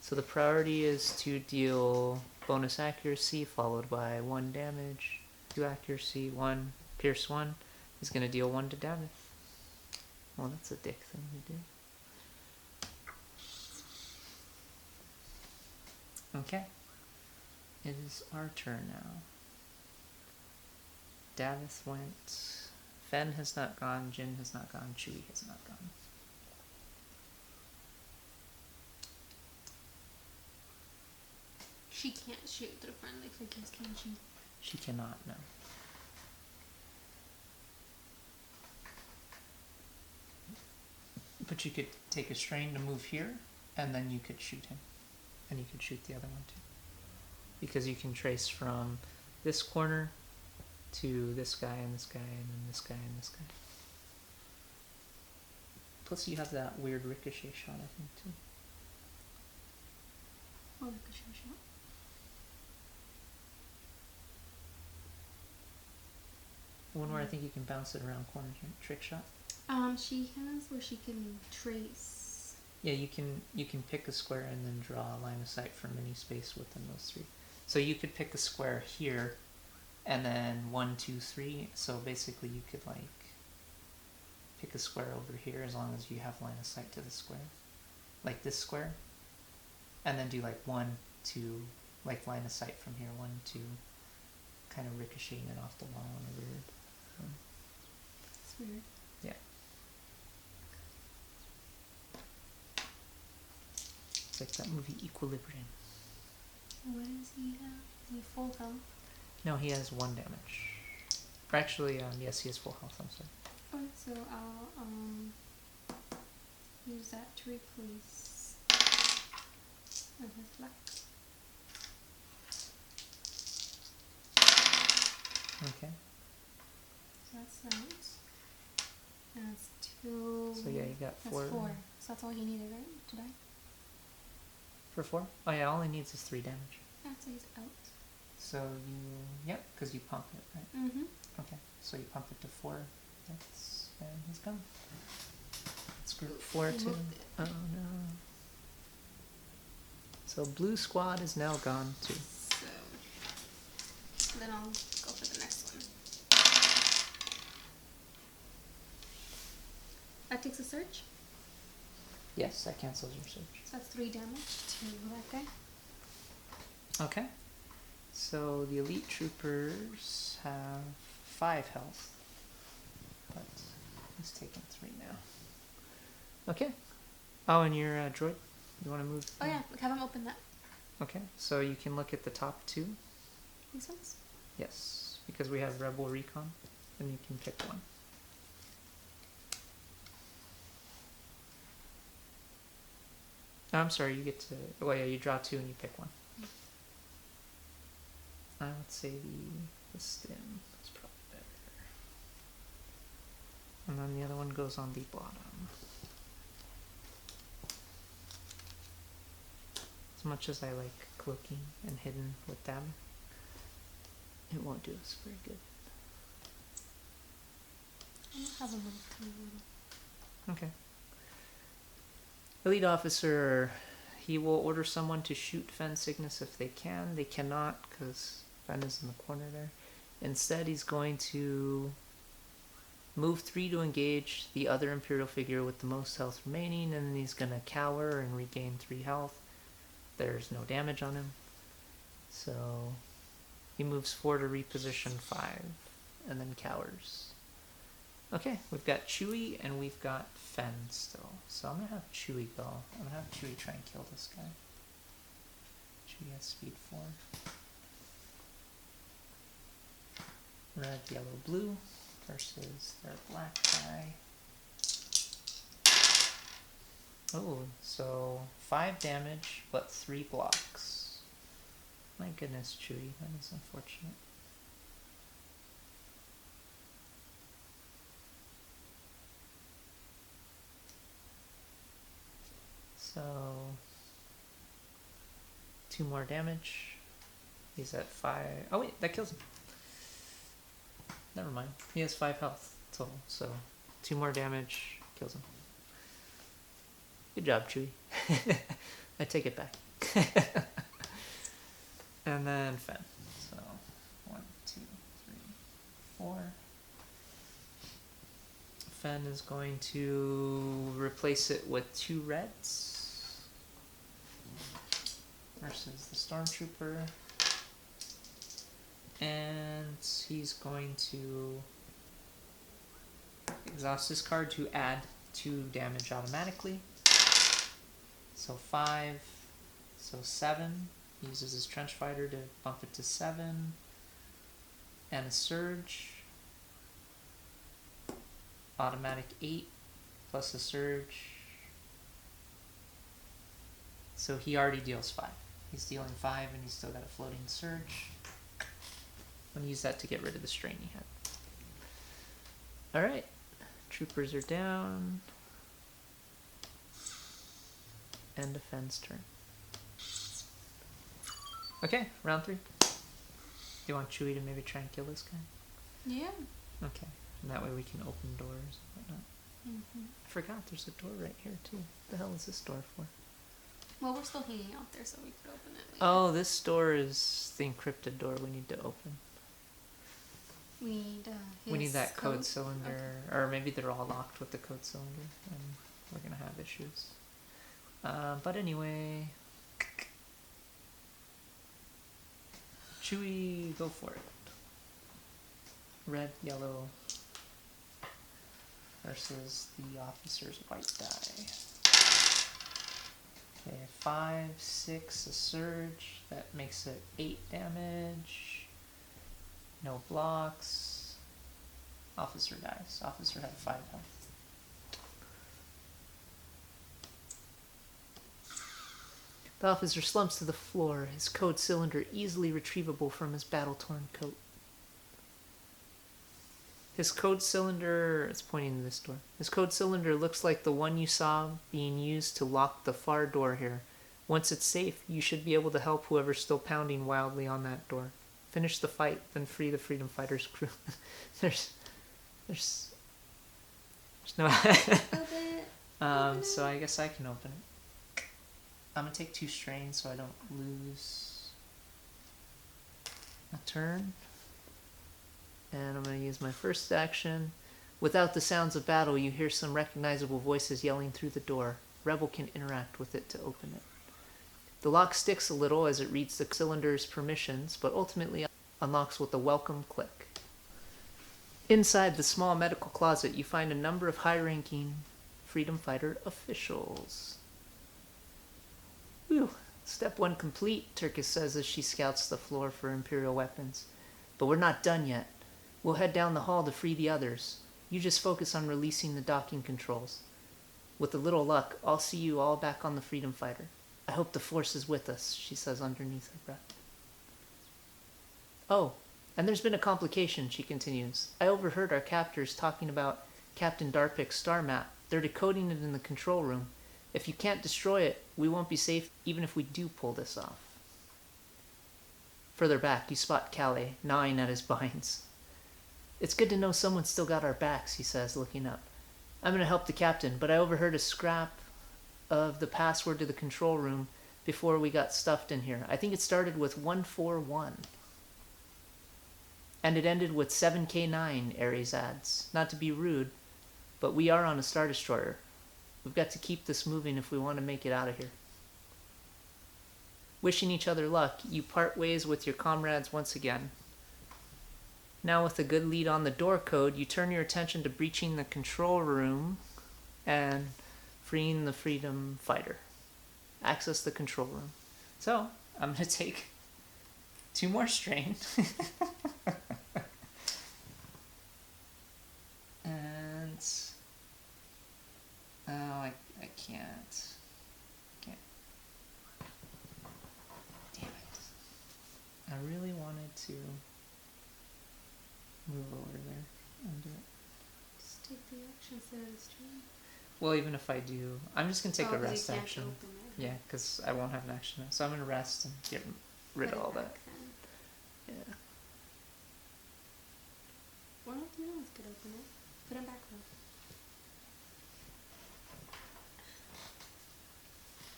So the priority is to deal bonus accuracy followed by 1 damage, 2 accuracy, 1 Pierce 1. He's gonna deal 1 to Davith. Well, that's a dick thing to do. Okay. It is our turn now. Davith went. Fenn has not gone, Jin has not gone, Chewie has not gone. She can't shoot through friendly figures, can she? She cannot, no. But you could take a strain to move here, and then you could shoot him. And you could shoot the other one too. Because you can trace from this corner to this guy and this guy and then this guy and this guy. Plus you have that weird ricochet shot, I think, too. Oh, ricochet shot. The one where I think you can bounce it around corners, right? Trick shot? She has where she can trace. Yeah, you can pick a square and then draw a line of sight from any space within those 3. So you could pick a square here, and then 1, 2, 3. So basically you could like pick a square over here as long as you have line of sight to the square. Like this square. And then do like 1, 2, like line of sight from here, 1, 2, kind of ricocheting it off the wall in a weird. It's weird. Yeah. It's like that movie Equilibrium. What does he have? Is he full health? No, he has 1 damage. Or actually, yes, he has full health, I'm sorry. Alright, so I'll use that to replace his black. Okay. So that's that. That's 2. So yeah, you got 4. That's 4. So that's all you needed, right? To die? For 4? Oh yeah, all he needs is 3 damage. Yeah, so he's out. So you... Yep, because you pump it, right? Mm-hmm. Okay, so you pump it to 4 hits, and he's gone. It's group 4 too. Oh no. So blue squad is now gone too. So then I'll go for the next one. That takes a surge. Yes, that cancels your surge. So that's 3 damage to that guy. Okay. So the elite troopers have 5 health. But he's taking 3 now. Okay. Oh, and your droid? You want to move? Oh yeah, have him open that. Okay, so you can look at the top 2. These ones? Yes, because we have Rebel Recon, and you can pick one. Oh, I'm sorry, you get to... Oh yeah, you draw 2 and you pick one. I would say the stem is probably better. And then the other one goes on the bottom. As much as I like cloaking and hidden with them, it won't do us very good. I'll have a little. Okay. Elite officer, he will order someone to shoot Fenn Signis if they can. They cannot because Fenn is in the corner there. Instead, he's going to move 3 to engage the other Imperial figure with the most health remaining, and then he's going to cower and regain 3 health. There's no damage on him. So he moves 4 to reposition 5 and then cowers. Okay, we've got Chewie and we've got Fenn still. So I'm going to have Chewie go. I'm going to have Chewie try and kill this guy. Chewie has speed 4. Red, yellow, blue versus their black guy. Oh, so 5 damage, but 3 blocks. My goodness, Chewie, that is unfortunate. So 2 more damage. He's at 5. Oh wait, that kills him. Never mind. He has 5 health total, so 2 more damage kills him. Good job, Chewie. I take it back. And then Fenn. So 1, 2, 3, 4. Fenn is going to replace it with 2 reds versus the Stormtrooper. And he's going to exhaust his card to add 2 damage automatically. So 5, so 7. He uses his trench fighter to bump it to 7. And a surge. Automatic 8 plus a surge. So he already deals 5. He's dealing 5 and he's still got a floating surge. I'm going to use that to get rid of the strain he had. Alright. Troopers are down. End of Fenn's turn. Okay, round 3. Do you want Chewie to maybe try and kill this guy? Yeah. Okay. And that way we can open doors and whatnot. Mm-hmm. I forgot there's a door right here too. What the hell is this door for? Well, we're still hanging out there, so we could open it later. Oh, this door is the encrypted door we need to open. We need We need that code cylinder, okay. Or maybe they're all locked with the code cylinder, and we're gonna have issues. But anyway, Chewie, go for it. Red, yellow versus the officer's white die. Okay, 5, 6, a surge. That makes it 8 damage. No blocks. Officer dies. Officer had 5 health. The officer slumps to the floor, his code cylinder easily retrievable from his battle-torn coat. His code cylinder, it's pointing to this door. His code cylinder looks like the one you saw being used to lock the far door here Once it's safe, you should be able to help whoever's still pounding wildly on that door. Finish the fight, then free the Freedom Fighters crew. there's no... so I guess I can open it. I'm gonna take 2 strain so I don't lose a turn. And I'm gonna use my first action. Without the sounds of battle, you hear some recognizable voices yelling through the door. Rebel can interact with it to open it. The lock sticks a little as it reads the cylinder's permissions, but ultimately unlocks with a welcome click. Inside the small medical closet, you find a number of high-ranking Freedom Fighter officials. Whew. Step 1 complete, Turkis says as she scouts the floor for Imperial weapons. But we're not done yet. We'll head down the hall to free the others. You just focus on releasing the docking controls. With a little luck, I'll see you all back on the Freedom Fighter. I hope the Force is with us, she says underneath her breath. Oh, and there's been a complication, she continues. I overheard our captors talking about Captain Darpik's star map. They're decoding it in the control room. If you can't destroy it, we won't be safe even if we do pull this off. Further back, you spot Calais, gnawing at his binds. It's good to know someone's still got our backs, he says, looking up. I'm going to help the captain, but I overheard a scrap of the password to the control room before we got stuffed in here. I think it started with 141. And it ended with 7K9, Ares adds. Not to be rude, but we are on a Star Destroyer. We've got to keep this moving if we want to make it out of here. Wishing each other luck, you part ways with your comrades once again. Now with a good lead on the door code, you turn your attention to breaching the control room and freeing the Freedom Fighter. Access the control room. So, I'm going to take 2 more strain. And... oh, I can't. Damn it. I really wanted to move over there and do it. Just take the action instead of the stream. Well, even if I do, I'm just going to take a rest you can't action. open it. Yeah, because I won't have an action now. So I'm going to rest and get rid Put of it all that. back then. Yeah. Or no one's could open it. Put him back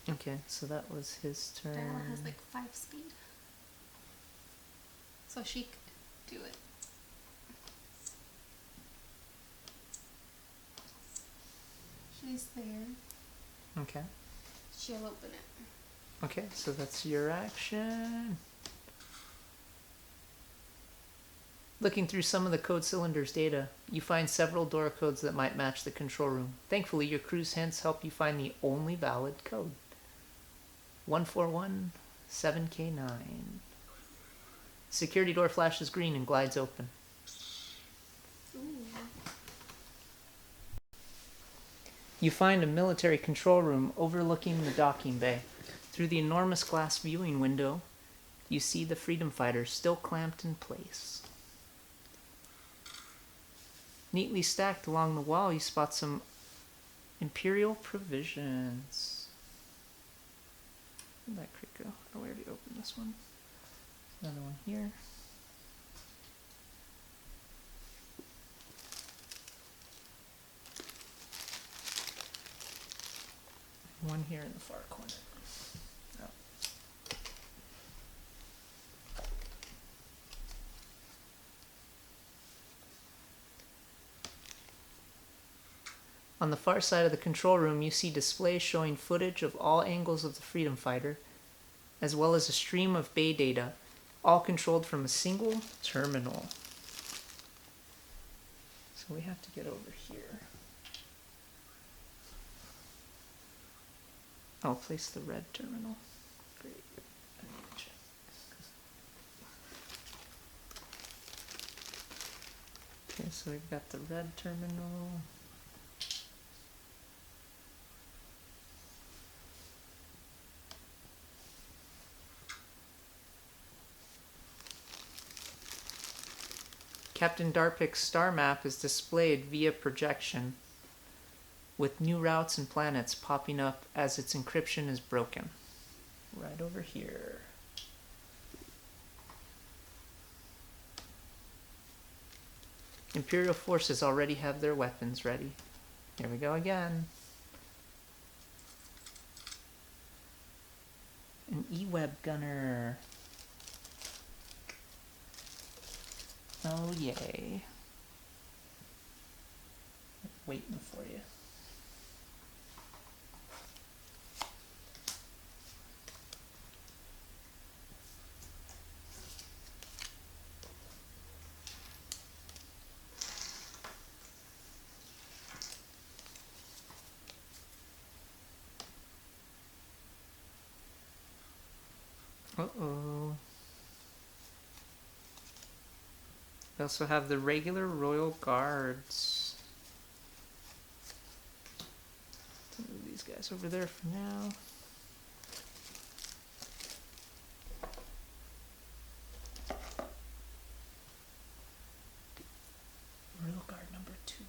though. Okay, so that was his turn. Diala has like 5 speed. So she could do it. She's there. Okay. She'll open it. Okay, so that's your action. Looking through some of the code cylinder's data, you find several door codes that might match the control room. Thankfully, your crew's hints help you find the only valid code. 141 7K9. Security door flashes green and glides open. Ooh. You find a military control room overlooking the docking bay. Through the enormous glass viewing window, you see the Freedom Fighter still clamped in place. Neatly stacked along the wall, you spot some Imperial provisions. Where'd that crate go? Oh, we already opened this one. Another one here. One here in the far corner. Oh. On the far side of the control room, you see displays showing footage of all angles of the Freedom Fighter, as well as a stream of bay data, all controlled from a single terminal. So we have to get over here. I'll place the red terminal. Great. I need to check. Okay, so we've got the red terminal. Captain Darpik's star map is displayed via projection, with new routes and planets popping up as its encryption is broken. right over here. Imperial forces already have their weapons ready. Here we go again. An E-Web gunner. Oh yay. Waiting for you. Uh-oh. We also have the regular Royal Guards. Move these guys over there for now. Royal Guard number 2.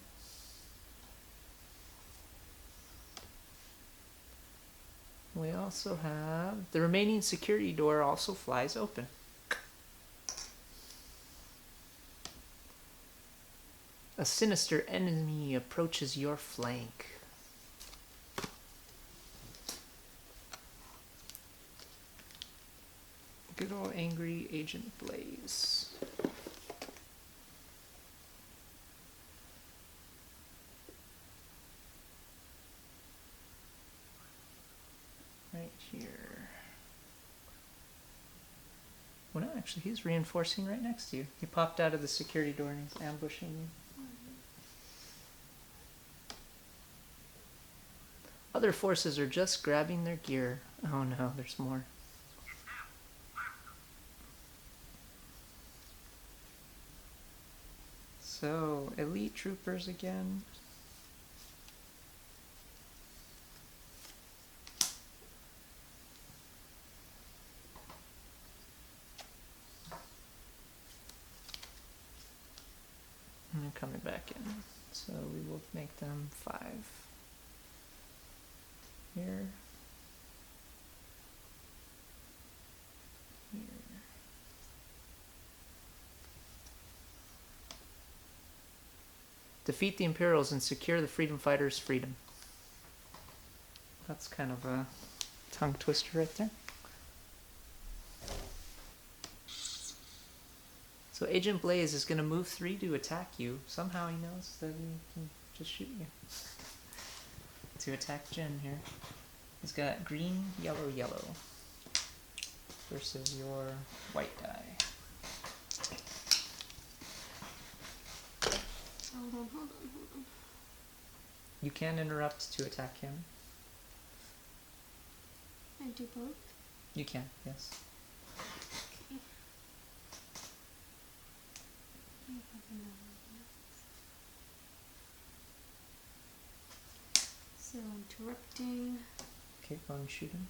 We also have the remaining security door also flies open. A sinister enemy approaches your flank. Good old angry Agent Blaze. Right here. Well, no, actually, he's reinforcing right next to you. He popped out of the security door and he's ambushing you. Other forces are just grabbing their gear. Oh no, there's more. So, elite troopers again. And they're coming back in. So we will make them 5. Here. Here. Defeat the Imperials and secure the freedom fighters' freedom. That's kind of a tongue twister right there. So Agent Blaze is going to move 3 to attack you. Somehow he knows that he can just shoot you. To attack Jin here. He's got green, yellow, yellow. Versus your white die. Hold on. You can interrupt to attack him. I do both? You can, yes. Okay. I have another one. So interrupting. Okay, go and shoot him.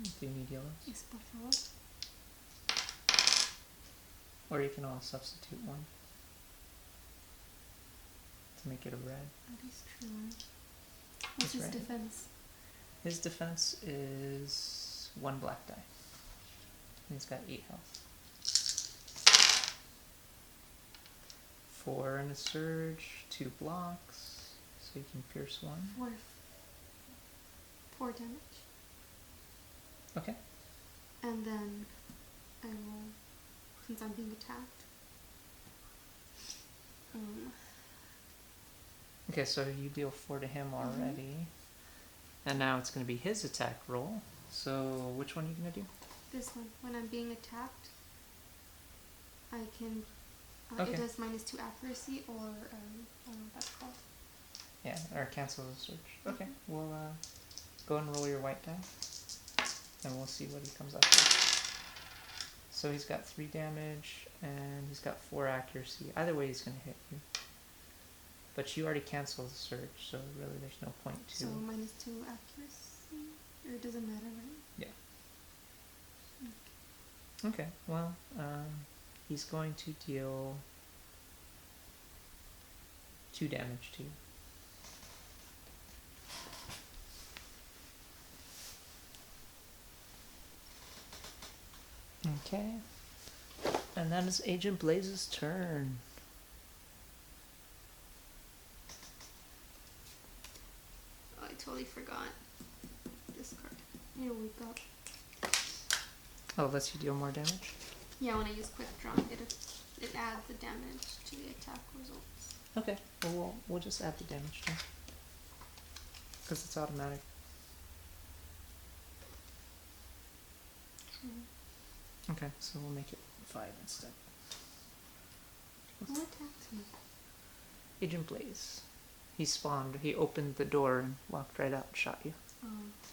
Do you need yellows? Yes, por favor. Or you can all substitute one. To make it a red. That is true. What's his defense? His defense is 1 black die. And he's got 8 health. 4 in a surge, 2 blocks, so you can pierce 1. 4 damage. Okay. And then I will, since I'm being attacked. Okay, so you deal 4 to him already. And now it's going to be his attack roll. So which one are you going to do? This one. When I'm being attacked, I can... Okay. It does -2 accuracy or... I don't know what that's called. Yeah, or cancel the search. Okay, we'll go and roll your white die. And we'll see what he comes up with. So he's got 3 damage, and he's got 4 accuracy. Either way, he's going to hit you. But you already canceled the search, so really there's no point to... So -2 accuracy? Or it doesn't matter, right? Yeah. Okay, well, he's going to deal 2 damage to you. Okay. And that is Agent Blaze's turn. Oh, I totally forgot this card. I need to wake up. Oh, lets you deal more damage? Yeah, when I use quick draw, it adds the damage to the attack results. Okay, well, we'll just add the damage to it. Because it's automatic. Okay, so we'll make it 5 instead. Who attacked me? Agent Blaze. He spawned. He opened the door and walked right out and shot you. Oh,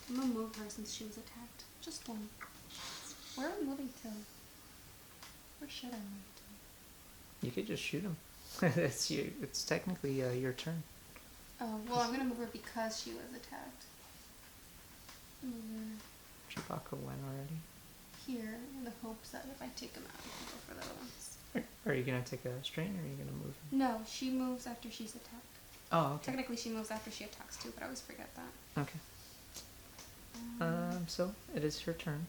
I'm gonna move her since she was attacked. Just one. Where are we moving to? Where should I move to? You could just shoot him. It's technically your turn. Oh, well, I'm gonna move her because she was attacked. Move her Chewbacca went already. here in the hopes that if I take him out, I can go for the other ones. Are you going to take a strain or are you going to move him? No, she moves after she's attacked. Oh, okay. Technically, she moves after she attacks too, but I always forget that. Okay. So, it is her turn.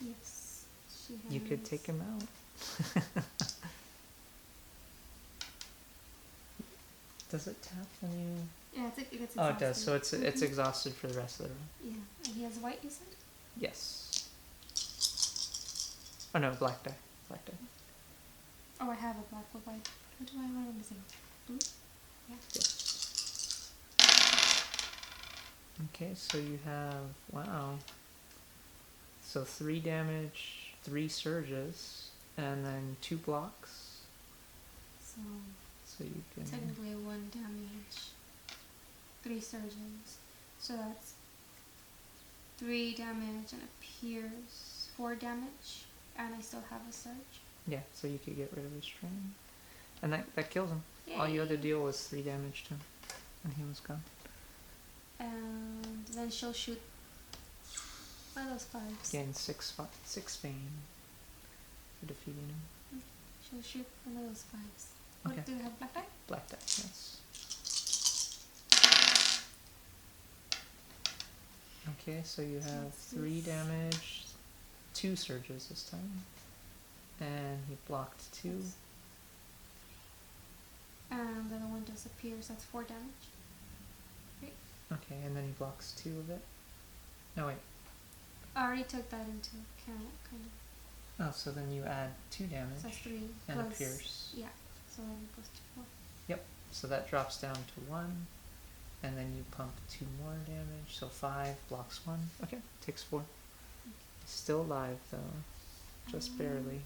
Yes. She has... You could take him out. Does it tap when you... Yeah, it gets exhausted. Oh, it does. So it's exhausted for the rest of the round. Yeah. And he has white, you said? Yes. Oh, no, black die. Black die. Oh, I have a black with white. What do I want to missing? Blue? Yeah. Okay, so you have... Wow. So 3 damage, 3 surges, and then 2 blocks. So you can... Technically 1 damage, 3 surges. So that's 3 damage and a pierce, 4 damage, and I still have a surge. Yeah, so you could get rid of his strain. And that kills him. Yay. All you had to deal was 3 damage to him, and he was gone. And then she'll shoot one of those 5s. Gain 6 fame for defeating him. She'll shoot one of those 5s. Okay. What, do they have black die? Black die, yes. Okay, so you have 3 damage, 2 surges this time. And he blocked 2. And the other one disappears, that's 4 damage. Right? Okay, and then he blocks 2 of it. No, wait. I already took that into account, kind of. Oh, so then you add 2 damage. So that's 3 and plus, a pierce. Yeah, so then it goes to 4. Yep, so that drops down to 1. And then you pump 2 more damage, so 5 blocks 1. Okay, takes 4. Still alive though, just barely.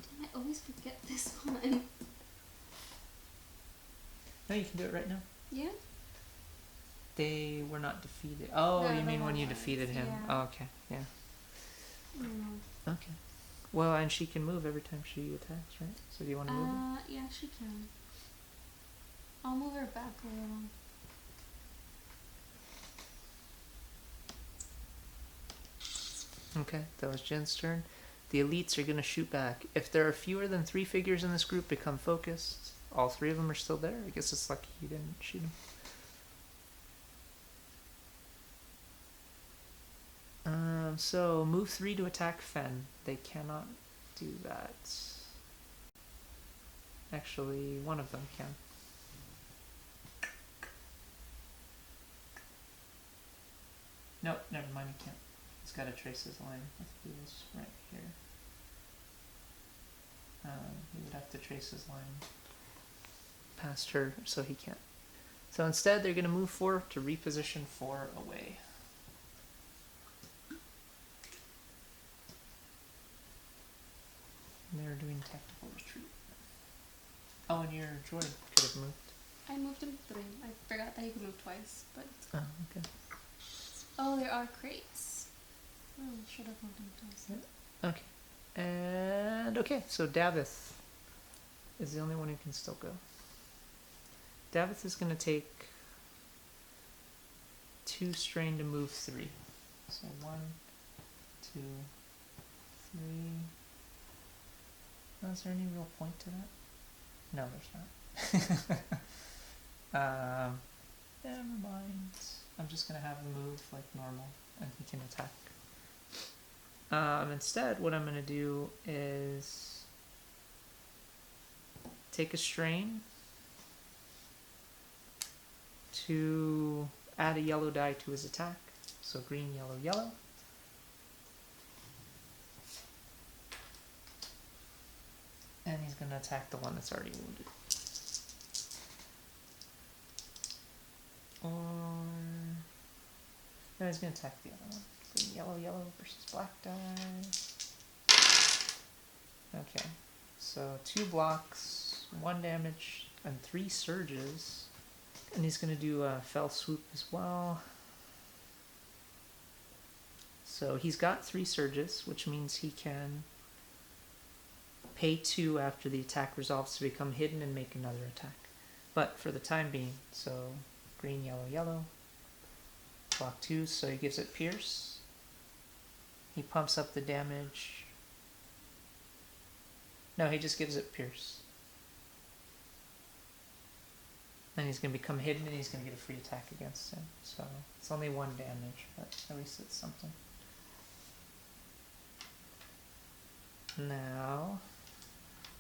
Damn, I always forget this one. No, you can do it right now. Yeah? They were not defeated. Oh, No, you the mean when you ones, defeated him? yeah. Oh, okay, yeah. Mm. Okay. Well, and she can move every time she attacks, right? So do you want to move her? Yeah, she can. I'll move her back a little. Okay, that was Jen's turn. The elites are going to shoot back. If there are fewer than 3 figures in this group, become focused. All 3 of them are still there. I guess it's lucky you didn't shoot them. So move 3 to attack Fenn. They cannot do that. Actually, one of them can. Nope, never mind, he can't. He's got to trace his line. I think he was right here. He would have to trace his line past her, so he can't. So instead, they're going to move 4 to reposition 4 away. And they're doing tactical retreat. Oh, and your droid could have moved. I moved him 3. I forgot that he could move twice, but it's Oh, okay. Oh, there are crates. Oh, I should have moved him twice. Yeah. Okay. And okay, so Davith is the only one who can still go. Davith is going to take 2 strain to move 3. So 1, 2, 3. Oh, is there any real point to that? No, there's not. Never mind. I'm just going to have him move like normal, and he can attack. Instead, what I'm going to do is take a strain to add a yellow die to his attack. So green, yellow, yellow. And he's going to attack the one that's already wounded. Or... no, he's going to attack the other one. Green, yellow, yellow versus black die. Okay, so 2 blocks, 1 damage, and 3 surges. And he's going to do a fell swoop as well. So he's got 3 surges, which means he can pay 2 after the attack resolves to become hidden and make another attack. But for the time being, so green, yellow, yellow, block 2, so he gives it pierce. He pumps up the damage. No, he just gives it pierce. Then he's going to become hidden and he's going to get a free attack against him. So it's only 1 damage, but at least it's something. Now,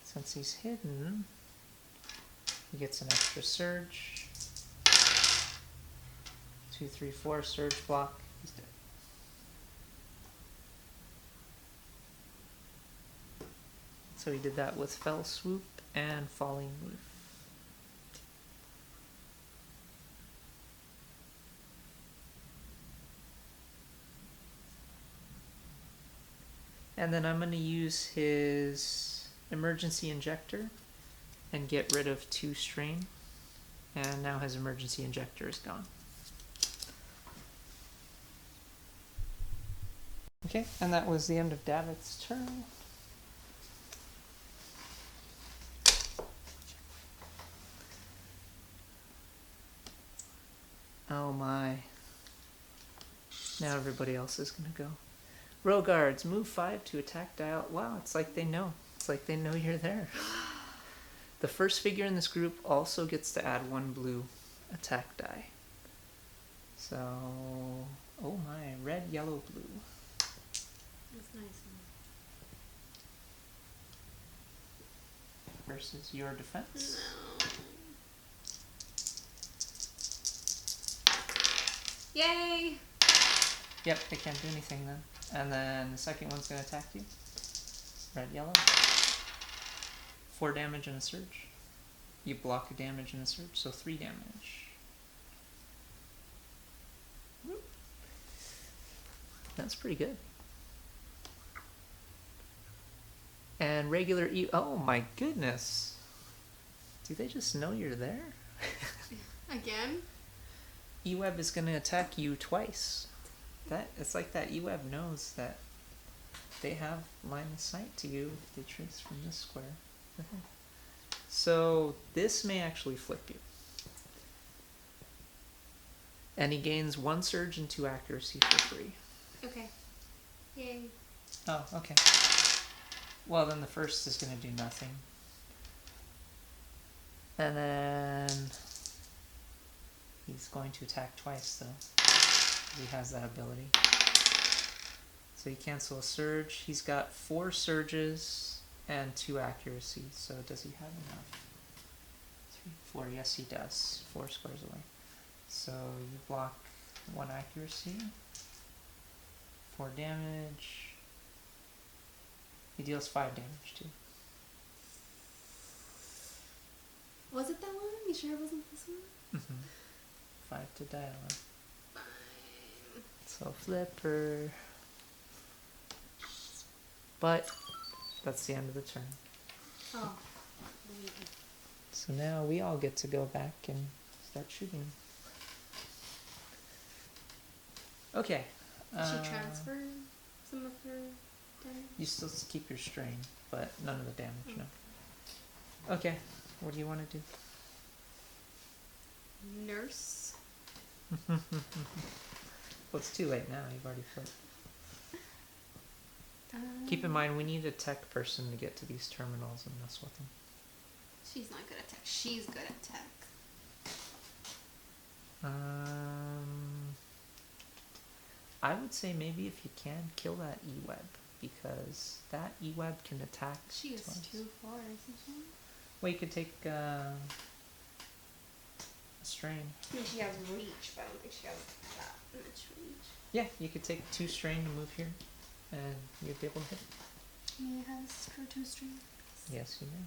since he's hidden, he gets an extra surge. 2, 3, 4, surge block. He's dead. So he did that with fell swoop and falling roof. And then I'm going to use his emergency injector and get rid of 2 strain. And now his emergency injector is gone. Okay, and that was the end of Davith's turn. Oh my. Now everybody else is going to go. Row guards, move 5 to attack Diala. Wow, it's like they know. It's like they know you're there. The first figure in this group also gets to add 1 blue attack die. So, oh my, red, yellow, blue. That's nice. Versus your defense. No. Yay! Yep, they can't do anything then. And then the second one's going to attack you. Red, yellow. 4 damage and a surge. You block a damage and a surge, so 3 damage. Whoop. That's pretty good. And regular oh my goodness. Do they just know you're there? Again? E-Web is going to attack you twice. It's like that E-Web knows that they have line of sight to you if they trace from this square. So this may actually flip you. And he gains 1 surge and 2 accuracy for free. Okay. Yay. Oh, okay. Well, then the first is going to do nothing. And then he's going to attack twice, though. He has that ability. So he cancels a surge. He's got 4 surges and 2 accuracy. So does he have enough? 3, 4. Yes, he does. 4 squares away. So you block 1 accuracy. 4 damage. He deals 5 damage too. Was it that one? You sure it wasn't this one? 5 to Diala. Fine. So flipper. But that's the end of the turn. Oh. So now we all get to go back and start shooting. Okay. She transfer some of her damage? You still keep your strain, but none of the damage, no. Okay, what do you want to do? Nurse. Well, it's too late now. You've already flipped. Keep in mind, we need a tech person to get to these terminals and mess with them. She's not good at tech. She's good at tech. I would say maybe if you can, kill that E-Web, because that E-Web can attack She is twice. 2-4, isn't she? Well, you could take a strain. I mean, she has reach, but I don't think she has that much reach. Yeah, you could take 2 strain to move here, and you'd be able to hit it. He has for 2 strings. Yes, you may.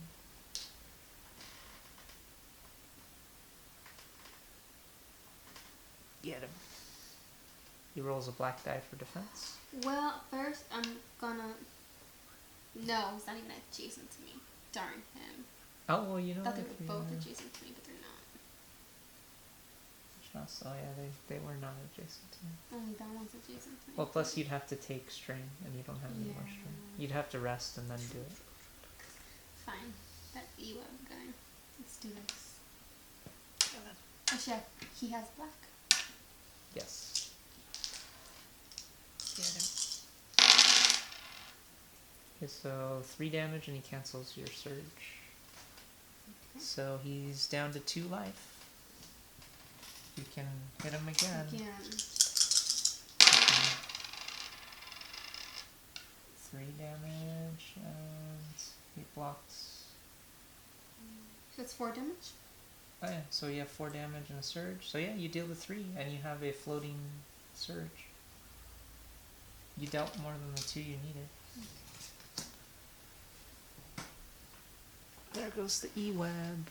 Get him. He rolls a black die for defense. Well, first I'm gonna. No, he's not even adjacent to me. Darn him. Oh, well, you know I thought they if were you- both adjacent to me, but they're not. Oh, yeah, they were not adjacent to me. Only that one's adjacent to me. Well, plus you'd have to take strain, and you don't have any more strain. Yeah. You'd have to rest and then do it. Fine. That E-Web guy. Let's do this. Actually, he has black. Yes. Get him. Okay, so 3 damage and he cancels your surge. Okay. So he's down to 2 life. You can hit him again. Again. 3 damage and he blocks. So it's 4 damage? Oh yeah, so you have 4 damage and a surge. So yeah, you deal the 3 and you have a floating surge. You dealt more than the 2 you needed. There goes the E-Web.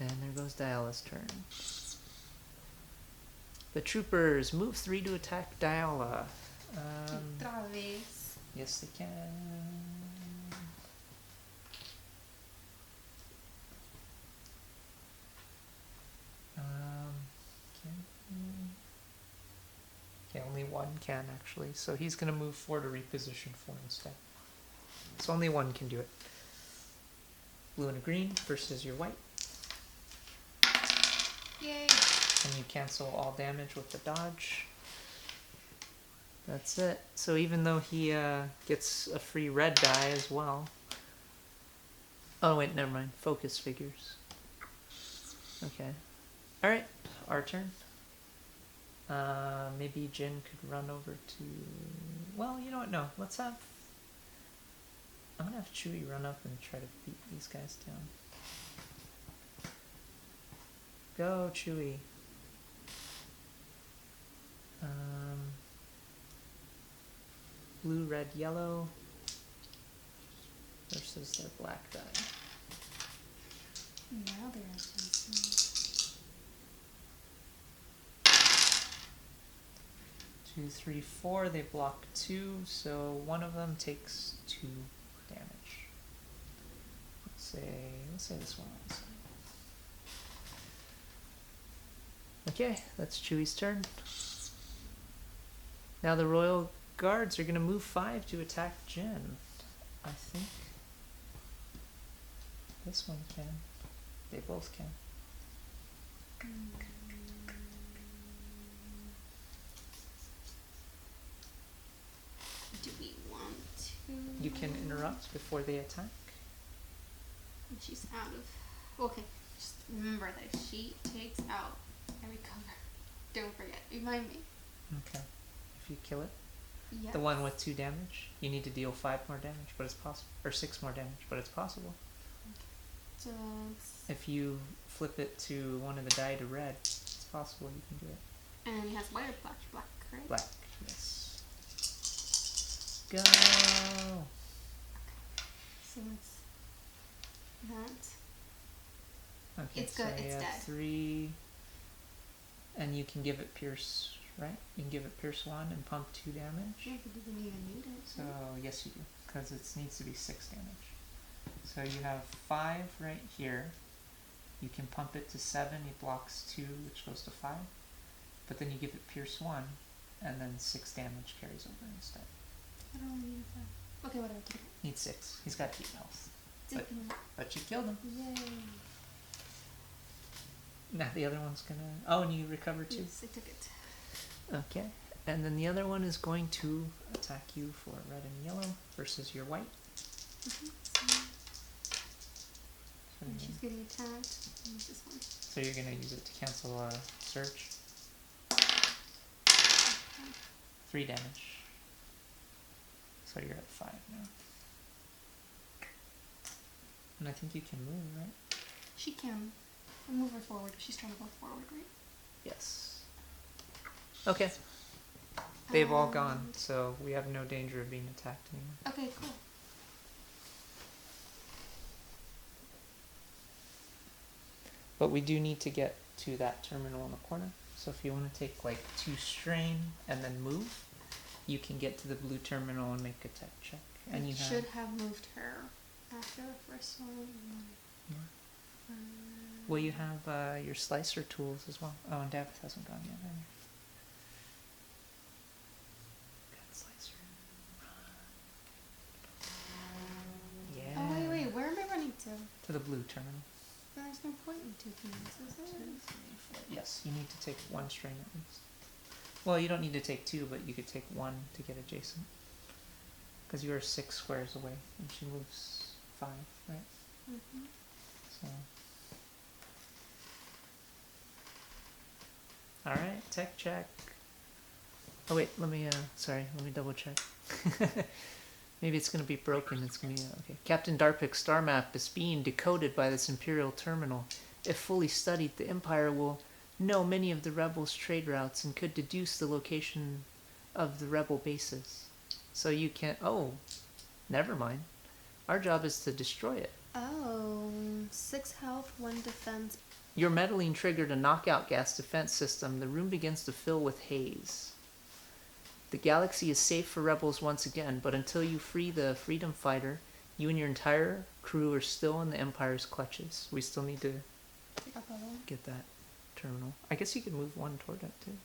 And there goes Diala's turn. The troopers move 3 to attack Diala. Otra vez. Yes, they can. Okay, only 1 can actually. So he's going to move 4 to reposition 4 instead. So only 1 can do it. Blue and a green versus your white. Yay. And you cancel all damage with the dodge. That's it. So even though he gets a free red die as well. Oh wait, never mind. Focus figures. Okay. Alright, our turn. Maybe Jin could run over to... Well, you know what? No, let's have... I'm gonna have Chewie run up and try to beat these guys down. Go, Chewie. Blue, red, yellow versus their black die. Now they're adjacent. 2, 3, 4. They block 2, so one of them takes 2 damage. Let's say this one also. Okay, that's Chewie's turn. Now the Royal Guards are going to move 5 to attack Jin. I think this one can. They both can. Do we want to? You can interrupt before they attack. She's out of. Okay, just remember that if she takes out, I recover. Don't forget. Remind me. Okay. If you kill it, Yeah. the one with 2 damage, you need to deal 5 more damage, but it's possible, or 6 more damage, but it's possible. So. If you flip it to one of the die to red, it's possible you can do it. And he has white or black? Black, right? Black, yes. Go! So it's that. Okay, It's so good, you it's have dead. 3, and you can give it Pierce, right? You can give it Pierce 1 and pump 2 damage. Yeah, he doesn't even need it. So, yes you do, because it needs to be 6 damage. So you have 5 right here. You can pump it to 7, he blocks 2, which goes to 5. But then you give it Pierce 1, and then 6 damage carries over instead. I don't really need that. Okay, whatever. Take it. Needs 6. He's got 8 health. Take it. But you killed him. Yay. Now the other one's gonna... Oh, and you recover too? Yes, I took it. Okay. And then the other one is going to attack you for red and yellow versus your white. And she's getting attacked. Use this one. So you're gonna use it to cancel a surge? 3 damage. So you're at 5 now. And I think you can move, right? She can. I'll move her forward. She's trying to go forward, right? Yes. Okay. They've all gone, so we have no danger of being attacked anymore. Okay, cool. But we do need to get to that terminal in the corner. So if you want to take like 2 strain and then move, you can get to the blue terminal and make a tech check. And you should have moved her after the first one. Yeah. Well, you have your slicer tools as well. Oh, and Davith hasn't gone yet either. Got slicer. Yeah. Oh, wait. Where am I running to? To the blue terminal. There's no point in 2 things, is there? 2, 3, 4. Yes, you need to take 1 strain at least. Well, you don't need to take 2, but you could take 1 to get adjacent. Because you are 6 squares away, and she moves 5, right? Mm-hmm. So. Alright, tech check. Oh wait, let me double check. Maybe it's going to be broken. It's going to be, okay. Captain Darpik's star map is being decoded by this Imperial terminal. If fully studied, the Empire will know many of the rebels' trade routes and could deduce the location of the rebel bases. So you can't, oh, never mind. Our job is to destroy it. Oh, 6 health, 1 defense. Your meddling triggered a knockout gas defense system. The room begins to fill with haze. The galaxy is safe for rebels once again, but until you free the freedom fighter, you and your entire crew are still in the Empire's clutches. We still need to get that terminal. I guess you could move 1 toward it too,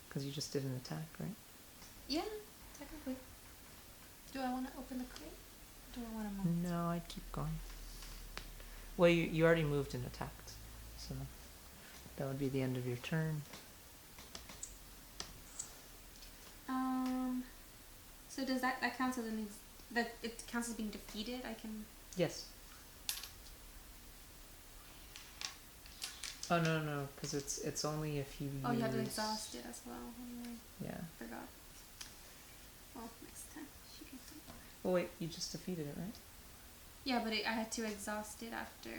because you just did an attack, right? Yeah, technically. Do I want to open the crate? Or do I want to move? No, I'd keep going. Well, you already moved and attacked, so that would be the end of your turn. So does that counts as that it counts as being defeated? I can. Yes. Oh no, because it's only if you. Oh, you have to exhaust it as well. Yeah. Forgot. Well, next time. Well, wait, you just defeated it, right? Yeah, but I had to exhaust it after.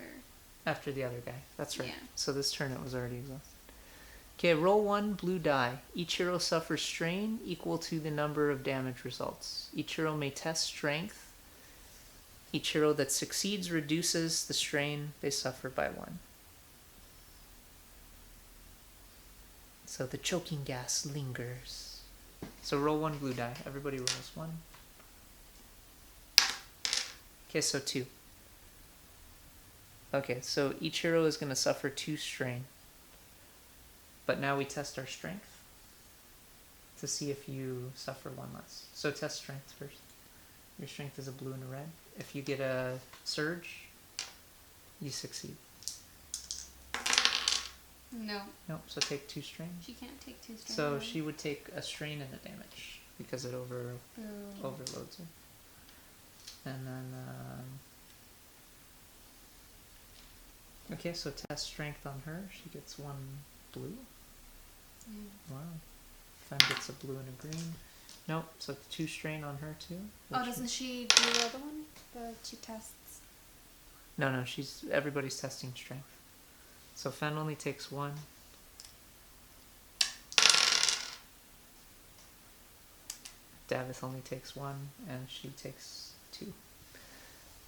After the other guy. That's right. Yeah. So this turn it was already exhausted. Okay, roll 1 blue die. Each hero suffers strain equal to the number of damage results. Each hero may test strength. Each hero that succeeds reduces the strain they suffer by 1. So the choking gas lingers. So roll 1 blue die. Everybody rolls 1. Okay, so 2. Okay, so each hero is going to suffer 2 strain. But now we test our strength to see if you suffer 1 less. So test strength first. Your strength is a blue and a red. If you get a surge, you succeed. No. Nope, so take 2 strain. She can't take 2 strain. So she would take a strain and a damage because it overloads her. And then, okay, so test strength on her. She gets 1 blue. Yeah. Wow. Fenn gets a blue and a green. Nope, so 2 strain on her too. Oh, doesn't she do the other one? The 2 tests? No, everybody's testing strength. So Fenn only takes 1. Davith only takes 1, and she takes 2.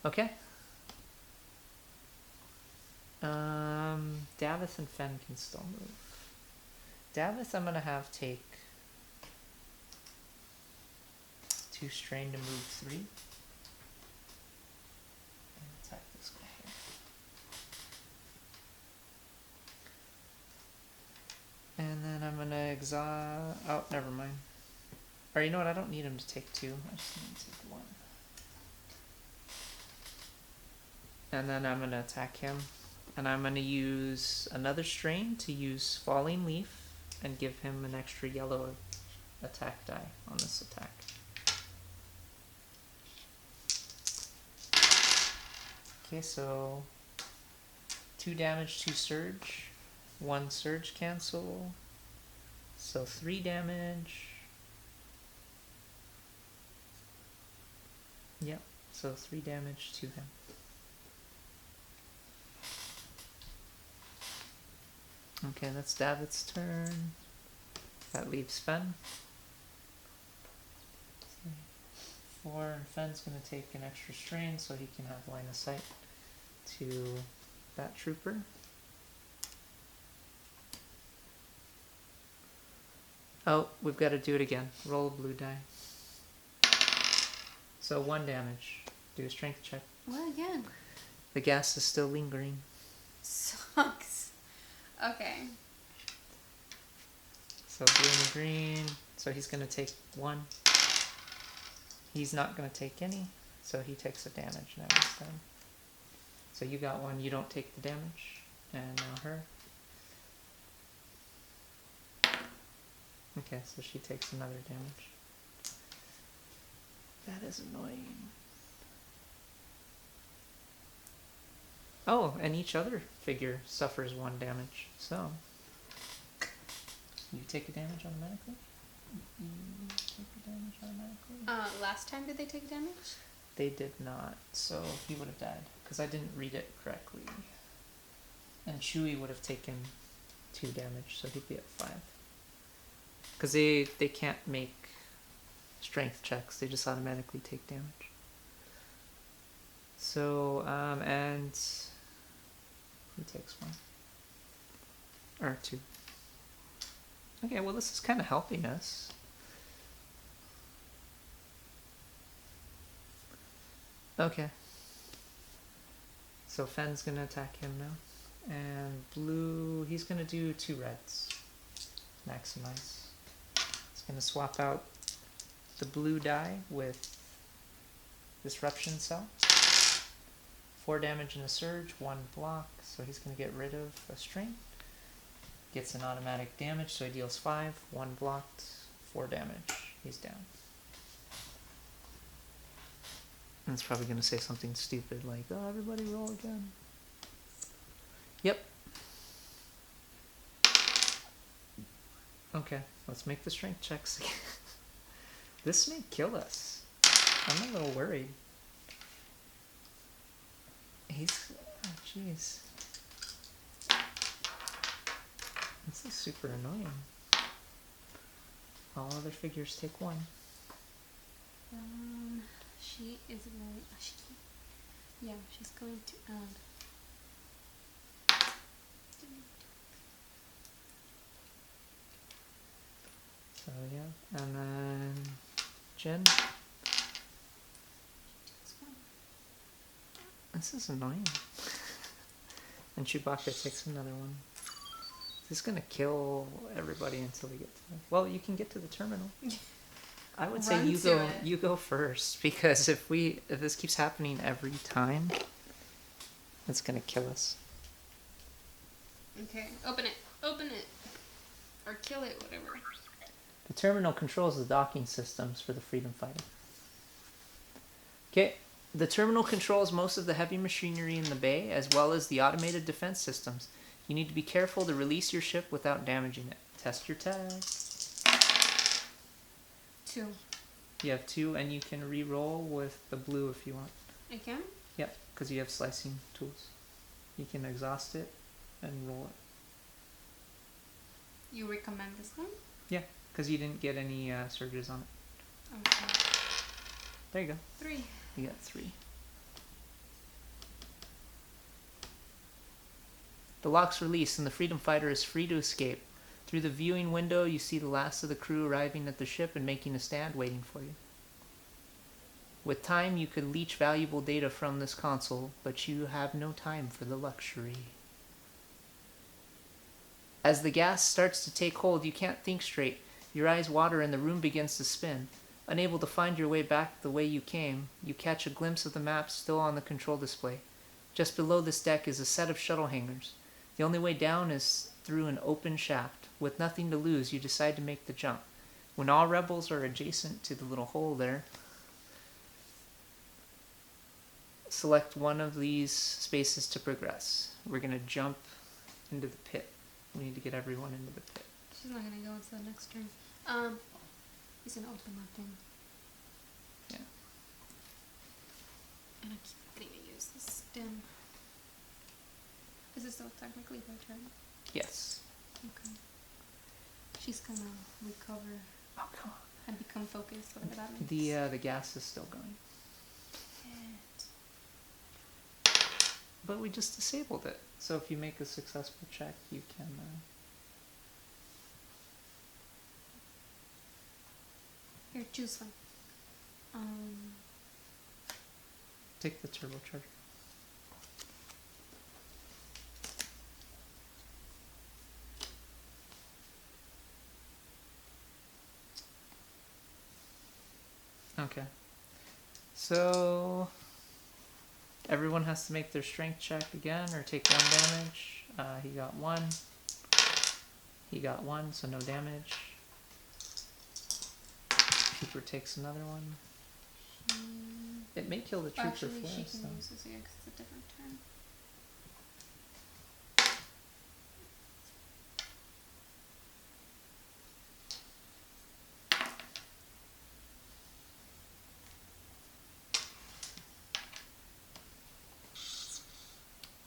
Okay. Davith and Fenn can still move. Davith, I'm gonna have take 2 strain to move 3. And attack this guy here. And then I'm gonna exile. Oh, never mind. Or you know what? I don't need him to take 2. I just need to take 1. And then I'm gonna attack him. And I'm gonna use another strain to use Falling Leaf and give him an extra yellow attack die on this attack. Okay, so 2 damage, 2 surge, 1 surge cancel, so 3 damage, Yep. So 3 damage to him. Okay, that's Davith's turn. That leaves Fenn. 4, and Fenn's going to take an extra strain so he can have line of sight to that trooper. Oh, we've got to do it again. Roll a blue die. So 1 damage. Do a strength check. What again? The gas is still lingering. Sucks. Okay. So blue and green. So he's going to take 1. He's not going to take any, so he takes a damage now instead. So you got 1, you don't take the damage. And now her. Okay, so she takes another damage. That is annoying. Oh, and each other figure suffers 1 damage, so you take a damage automatically? You take a damage automatically? Last time did they take damage? They did not, so he would have died, because I didn't read it correctly. And Chewie would have taken 2 damage, so he'd be at 5. Because they can't make strength checks, they just automatically take damage. So, and he takes 1. Or 2. Okay, well this is kind of helping us. Okay. So Fenn's gonna attack him now. And blue, he's gonna do 2 reds. Maximize. He's gonna swap out the blue die with Disruption Cell. 4 damage and a surge, 1 block, so he's gonna get rid of a strain. Gets an automatic damage, so he deals 5, 1 blocked, 4 damage. He's down. And it's probably gonna say something stupid like, oh, everybody roll again. Yep. Okay, let's make the strength checks again. This may kill us. I'm a little worried. He's... oh, jeez. This is super annoying. All other figures take 1. She is really... yeah, she's going to add... So yeah, and then Jen. This is annoying. And Chewbacca takes another 1. This is gonna kill everybody until we get to the... well, you can get to the terminal. I would say you go first, because if this keeps happening every time, it's gonna kill us. Okay, open it, or kill it, whatever. The terminal controls the docking systems for the Freedom Fighter. Okay, the terminal controls most of the heavy machinery in the bay, as well as the automated defense systems. You need to be careful to release your ship without damaging it. Test your tag. 2. You have 2, and you can re-roll with the blue if you want. I can? Yep, because you have slicing tools. You can exhaust it and roll it. You recommend this one? Yeah, because you didn't get any surges on it. Okay. There you go. 3. You got 3. The lock's released and the Freedom Fighter is free to escape. Through the viewing window, you see the last of the crew arriving at the ship and making a stand waiting for you. With time, you could leech valuable data from this console, but you have no time for the luxury. As the gas starts to take hold, you can't think straight. Your eyes water and the room begins to spin. Unable to find your way back the way you came, you catch a glimpse of the map still on the control display. Just below this deck is a set of shuttle hangars. The only way down is through an open shaft. With nothing to lose, you decide to make the jump. When all rebels are adjacent to the little hole there, select one of these spaces to progress. We're going to jump into the pit. We need to get everyone into the pit. She's not going to go into the next turn. It's an open up thing. Yeah. And I keep forgetting to use this stem. Is it still technically her turn? Yes. Okay. She's gonna recover Oh, come on. and become focused, whatever that means. The gas is still going. But we just disabled it. So if you make a successful check, you can... Here, choose one. Take the turbocharger. Okay. So everyone has to make their strength check again or take 1 damage. He got 1. He got 1, so no damage. Trooper takes another one. It may kill the trooper actually, first. she can though. use this here because it's a different turn.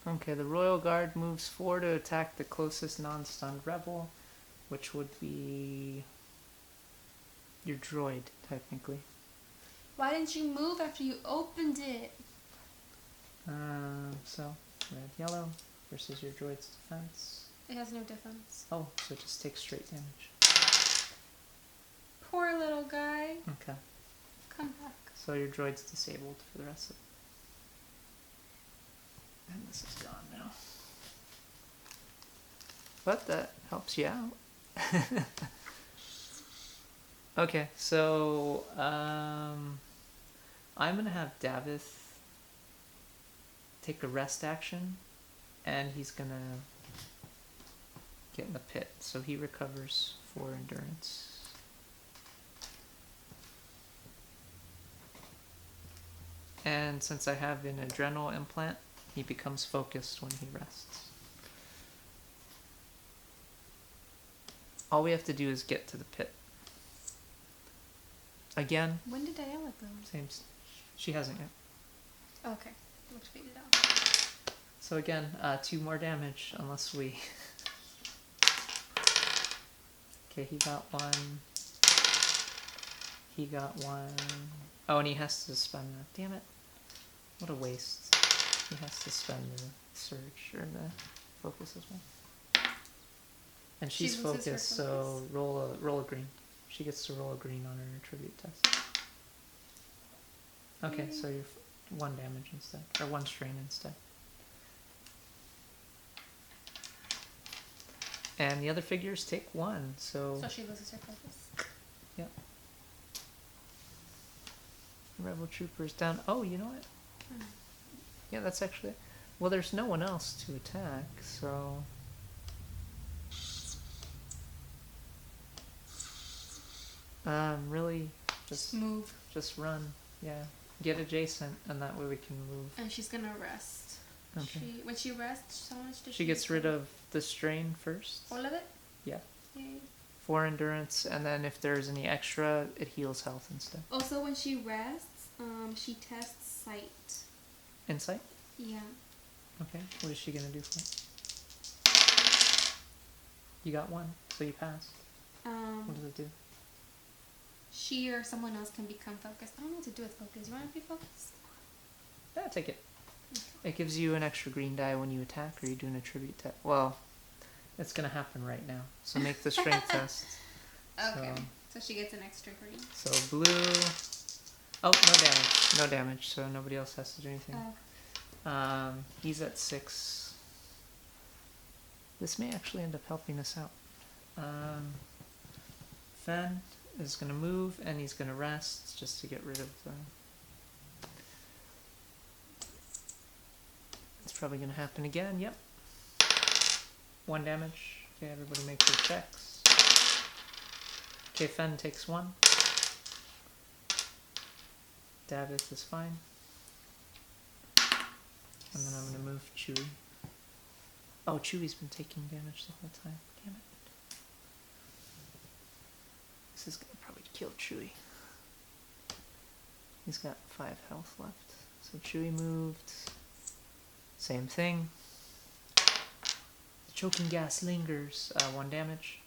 Okay, the Royal Guard moves 4 to attack the closest non-stunned rebel, which would be your droid, technically. Why didn't you move after you opened it? So, red, yellow versus your droid's defense. It has no defense. Oh, so just take straight damage. Poor little guy. Okay. Come back. So your droid's disabled for the rest of it. And this is gone now. But that helps you out. Okay, so I'm gonna have Davith take a rest action, and he's gonna get in the pit, so he recovers 4 endurance. And since I have an adrenal implant, he becomes focused when he rests. All we have to do is get to the pit. Again, When did Diala go? same. She hasn't yet. Okay. Let's figure it out. So again, 2 more damage unless we. Okay, he got 1. He got 1. Oh, and he has to spend that. Damn it! What a waste. He has to spend the surge or the focus as well. And she's focused, so roll a green. She gets to roll a green on her tribute test. Okay, so you're 1 damage instead, or 1 strain instead. And the other figures take 1, so. So she loses her focus. Yep. Rebel troopers down. Oh, you know what? Yeah, that's actually. Well, there's no one else to attack, so. Really, just Move. Just run. Yeah, get adjacent, and that way we can move. And she's gonna rest. Okay. When she rests, how much does She gets rid of the strain first. all of it? Yeah. Yay. 4 endurance, and then if there's any extra, it heals health instead. Also, when she rests, she tests sight. Insight? Yeah. Okay. What is she gonna do for it? You got 1, so you passed. What does it do? She or someone else can become focused. I don't know what to do with focus. You want to be focused? Yeah, take it. It gives you an extra green die when you attack, or you're doing a tribute test. Well, it's gonna happen right now. So make the strength test. Okay. So she gets an extra green. So blue. Oh, no damage. No damage. So nobody else has to do anything. He's at 6. This may actually end up helping us out. Fenn is going to move, and he's going to rest just to get rid of the... It's probably going to happen again. Yep. 1 damage. Okay, everybody make their checks. Okay, Fenn takes 1. Davith is fine. And then I'm going to move Chewie. Oh, Chewie's been taking damage the whole time. Damn it. This is going to probably kill Chewie. He's got 5 health left. So Chewie moved. Same thing. The choking gas lingers. 1 damage.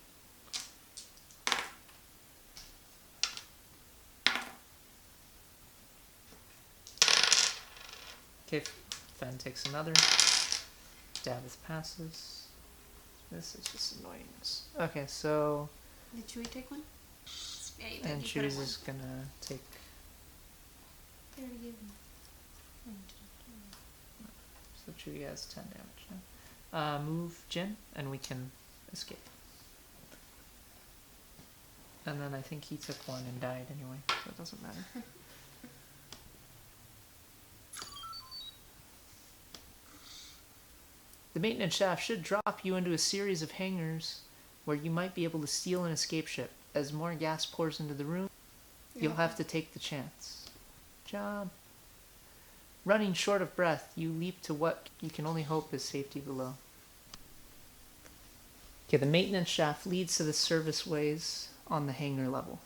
Okay, Fenn takes another. Davith passes. This is just annoying. Okay, so... Did Chewie take one? Yeah, you And did. You put Chewie's it is gonna take... They already gave me. So Chewie has 10 damage now. Move Jin, and we can escape. And then I think he took one and died anyway, so it doesn't matter. The maintenance shaft should drop you into a series of hangars where you might be able to steal an escape ship. As more gas pours into the room, you'll have to take the chance. Job. Running short of breath, you leap to what you can only hope is safety below. Okay, the maintenance shaft leads to the service ways on the hangar level.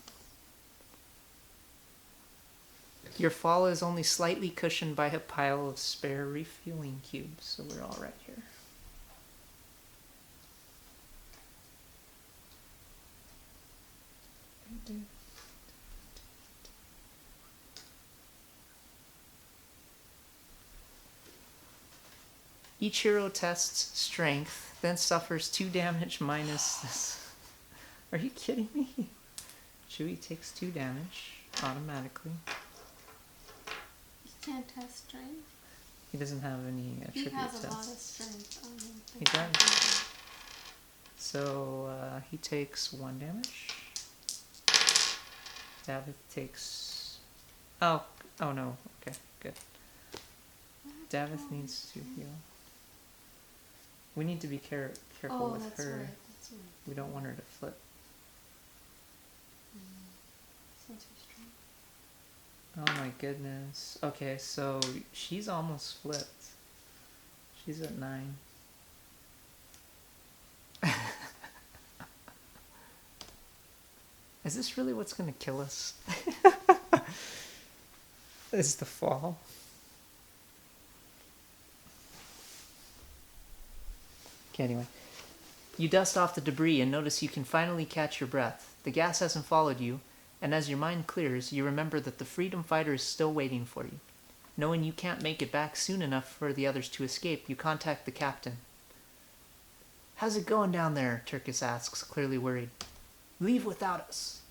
Your fall is only slightly cushioned by a pile of spare refueling cubes, so we're all right here. Each hero tests strength, then suffers 2 damage minus this. Are you kidding me? Chewie takes 2 damage automatically. You can't test strength. He doesn't have any He attribute has tests. a lot of strength. He does. So he takes 1 damage. Davith takes... Oh no. Okay, good. Davith needs to heal. We need to be careful with her. Right. That's right. We don't want her to flip. Since her strength. Oh my goodness. Okay, so she's almost flipped. She's at 9. Is this really what's gonna kill us? Is the fall? Okay, anyway. You dust off the debris and notice you can finally catch your breath. The gas hasn't followed you, and as your mind clears, you remember that the freedom fighter is still waiting for you. Knowing you can't make it back soon enough for the others to escape, you contact the captain. "How's it going down there?" Turkis asks, clearly worried. "Leave without us."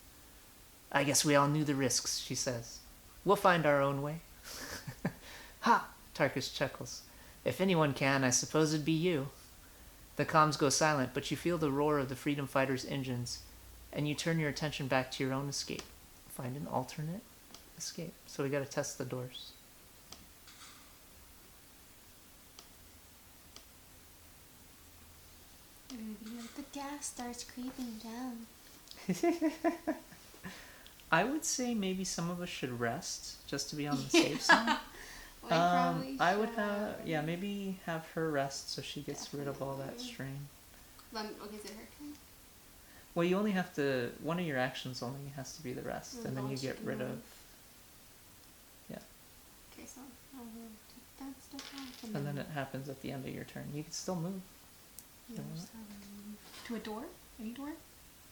"I guess we all knew the risks," she says. "We'll find our own way." "Ha!" Tarkus chuckles. "If anyone can, I suppose it'd be you." The comms go silent, but you feel the roar of the freedom fighters' engines, and you turn your attention back to your own escape. Find an alternate escape. So we gotta test the doors. The gas starts creeping down. I would say maybe some of us should rest, just to be on the safe side. I would have, maybe have her rest so she gets rid of all that strain. Okay, is it her turn? Well, you only have to, one of your actions only has to be the rest, and then you get rid of, Okay, so I will take that stuff off. and then it happens at the end of your turn. You can still move. To a door? Any door?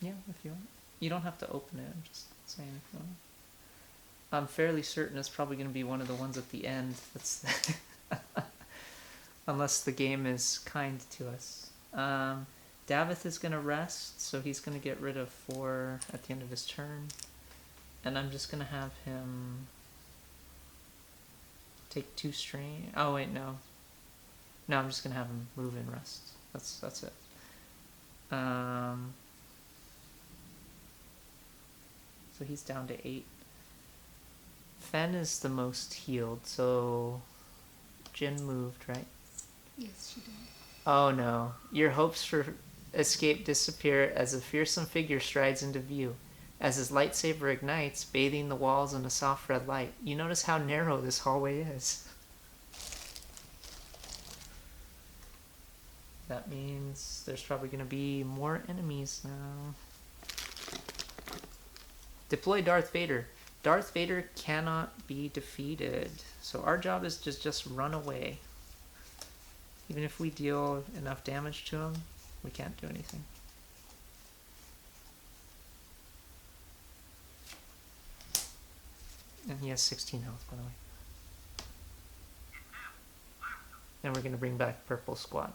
Yeah, if you want. You don't have to open it, I'm just saying if you want. I'm fairly certain it's probably going to be one of the ones at the end. That's unless the game is kind to us. Davith is going to rest, so he's going to get rid of 4 at the end of his turn. And I'm just going to have him take 2 strain. Oh, wait, no. No, I'm just going to have him move and rest. That's it. So he's down to 8. Fenn is the most healed, so Jin moved, right? Yes, she did. Oh no. Your hopes for escape disappear as a fearsome figure strides into view. As his lightsaber ignites, bathing the walls in a soft red light, you notice how narrow this hallway is. That means there's probably going to be more enemies now. Deploy Darth Vader. Darth Vader cannot be defeated. So our job is to just run away. Even if we deal enough damage to him, we can't do anything. And he has 16 health, by the way. And we're going to bring back Purple Squad.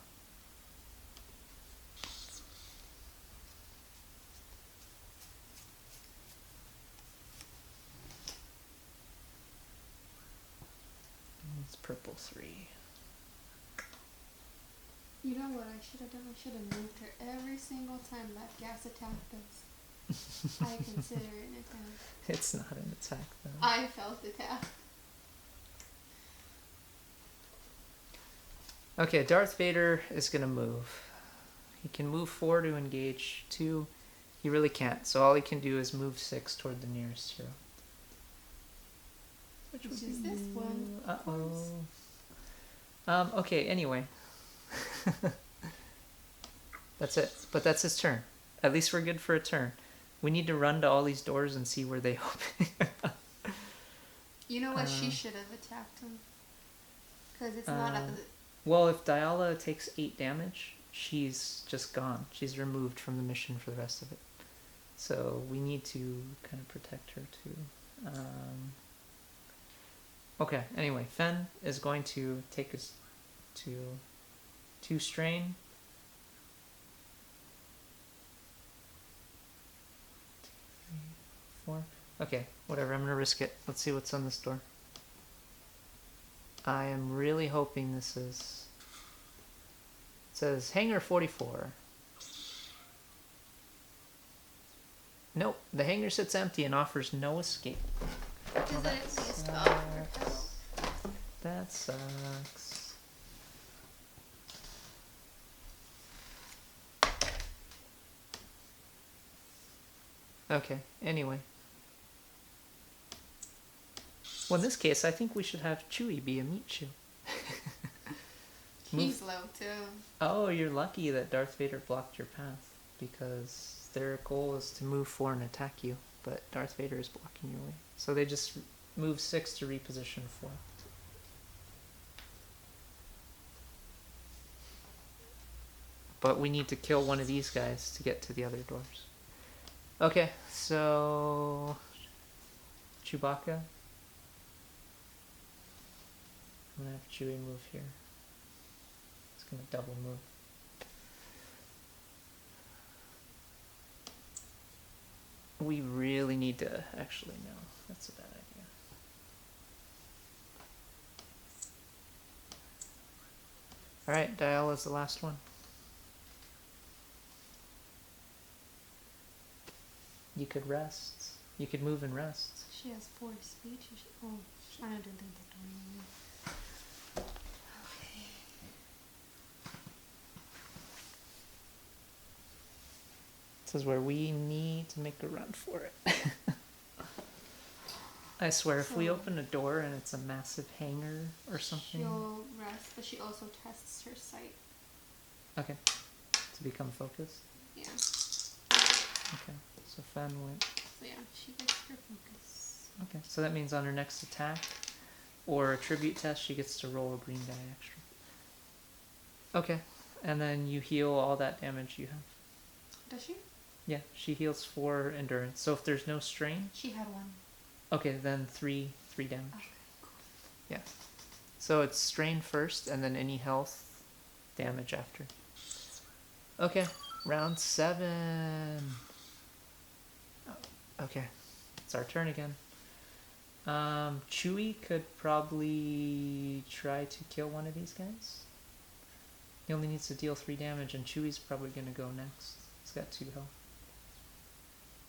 It's purple 3. You know what I should have done? I should have moved her every single time that gas attacked us. I consider it an attack. It's not an attack, though. I felt attacked. Okay, Darth Vader is going to move. He can move 4 to engage 2. He really can't, so all he can do is move 6 toward the nearest hero. Which is this one. Uh-oh. Okay, anyway. That's it. But that's his turn. At least we're good for a turn. We need to run to all these doors and see where they open. You know what? She should have attacked him. Because it's not up. Well, if Diala takes 8 damage, she's just gone. She's removed from the mission for the rest of it. So we need to kind of protect her too. Okay, anyway, Fenn is going to take us to 2 strain. 3, 4. Okay, whatever, I'm gonna risk it. Let's see what's on this door. I am really hoping this is... It says Hangar 44. Nope, the hangar sits empty and offers no escape. Well, that sucks. Okay, anyway. Well, in this case, I think we should have Chewie be a meat shoe. He's low too. Oh, you're lucky that Darth Vader blocked your path, because their goal is to move 4 and attack you, but Darth Vader is blocking your way. So they just move 6 to reposition 4. But we need to kill one of these guys to get to the other doors. Okay, so... Chewbacca. I'm gonna have Chewie move here. It's gonna double move. We really need to... Actually, no. That's a bad idea. Alright, Diala's the last one. You could rest. You could move and rest. She has 4 speed. Oh, I don't think they're doing it. Okay. This is where we need to make a run for it. I swear, if we open a door and it's a massive hangar or something... She'll rest, but she also tests her sight. Okay. To become focused? Yeah. Okay. So Fenn went... So yeah, she gets her focus. Okay, so that means on her next attack or a tribute test, she gets to roll a green die extra. Okay, and then you heal all that damage you have. Does she? Yeah, she heals 4 endurance. So if there's no strain... She had 1. Okay, then 3 damage. Okay, cool. Yeah. So it's strain first, and then any health damage after. Okay, round 7. Okay, it's our turn again. Chewie could probably try to kill one of these guys. He only needs to deal 3 damage, and Chewie's probably going to go next. He's got 2 health.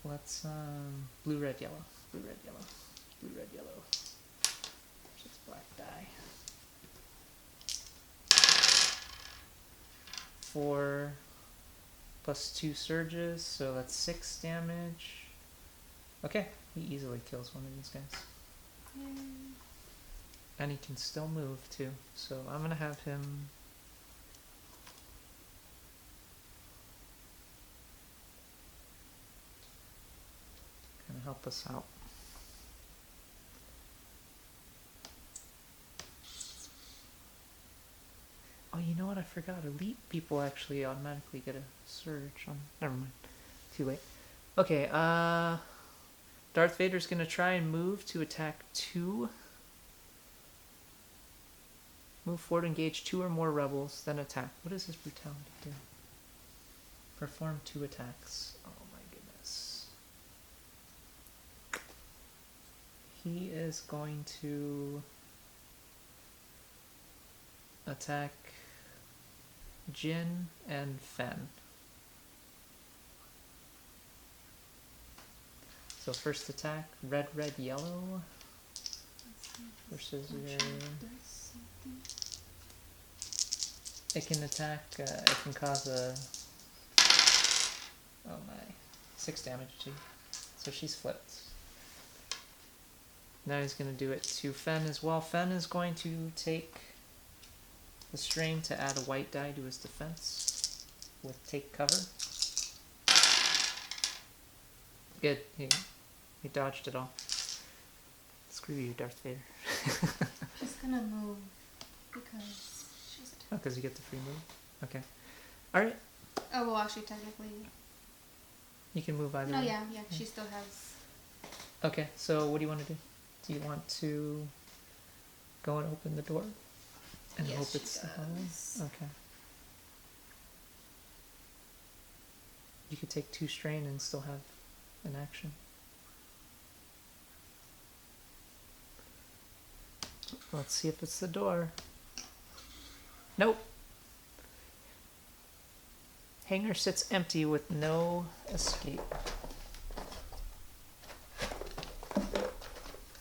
Let's, blue, red, yellow. Blue, red, yellow. Blue, red, yellow. Just black die. 4 plus 2 surges, so that's 6 damage. Okay, he easily kills one of these guys. And he can still move too, so I'm gonna have him... kind of help us out. you know what? I forgot. Elite people actually automatically get a surge on. Never mind. Too late. Okay. Darth Vader's gonna try and move to attack 2. Move forward, engage 2 or more rebels, then attack. What does his brutality do? Perform 2 attacks. Oh my goodness. He is going to attack Jin and Fenn. So first attack, red, red, yellow versus your... It can attack, it can cause a... Oh my. 6 damage to you. So she's flipped. Now he's going to do it to Fenn as well. Fenn is going to take the strain to add a white die to his defense with take cover. Good. He dodged it all. Screw you, Darth Vader. She's gonna move because she's attacked. Oh, because you get the free move? Okay. Alright. Oh, well, actually, technically. You can move either No, way. yeah, she still has. Okay, so what do you want to do? Do you want to go and open the door? And Yes, hope she it's does. Okay. You could take 2 strain and still have an action. Let's see if it's the door. Nope. Hangar sits empty with no escape.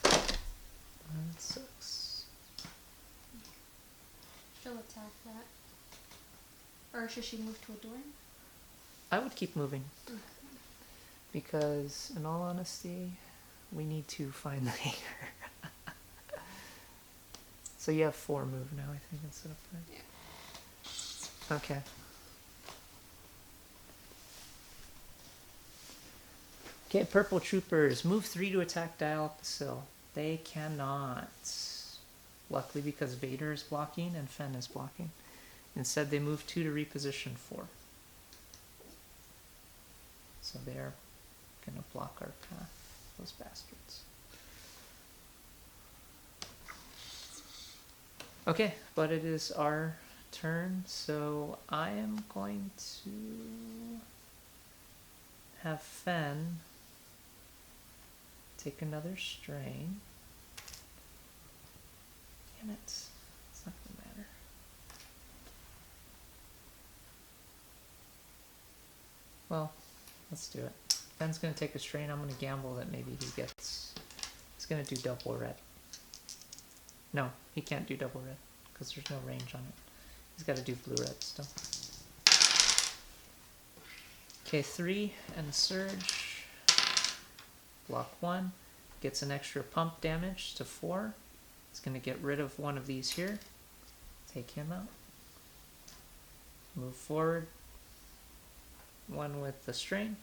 That sucks. She'll attack that. Or should she move to a door? I would keep moving. Okay. Because, in all honesty, we need to find the hangar. So you have 4 move now, I think, instead of 5. Yeah. Okay. Okay, purple troopers. Move 3 to attack Diala Passil. They cannot. Luckily, because Vader is blocking and Fenn is blocking. Instead, they move 2 to reposition 4. So they're going to block our path. Those bastards. Okay, but it is our turn, so I am going to have Fenn take another strain. Damn it. It's not going to matter. Well, let's do it. Fenn's going to take a strain. I'm going to gamble that maybe he gets... He's going to do double red. No, he can't do double red because there's no range on it. He's got to do blue red still. Okay, 3 and surge. Block 1. Gets an extra pump damage to 4. It's going to get rid of one of these here. Take him out. Move forward. 1 with the strain.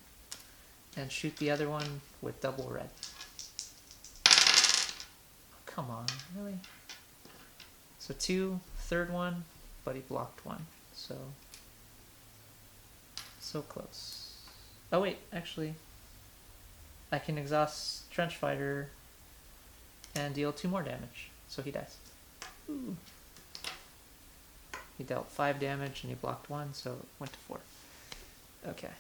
And shoot the other one with double red. Oh, come on, really? So 2, third one, but he blocked 1. So close. Oh wait, actually, I can exhaust Trench Fighter and deal 2 more damage. So he dies. Ooh. He dealt 5 damage and he blocked 1, so it went to 4. Okay.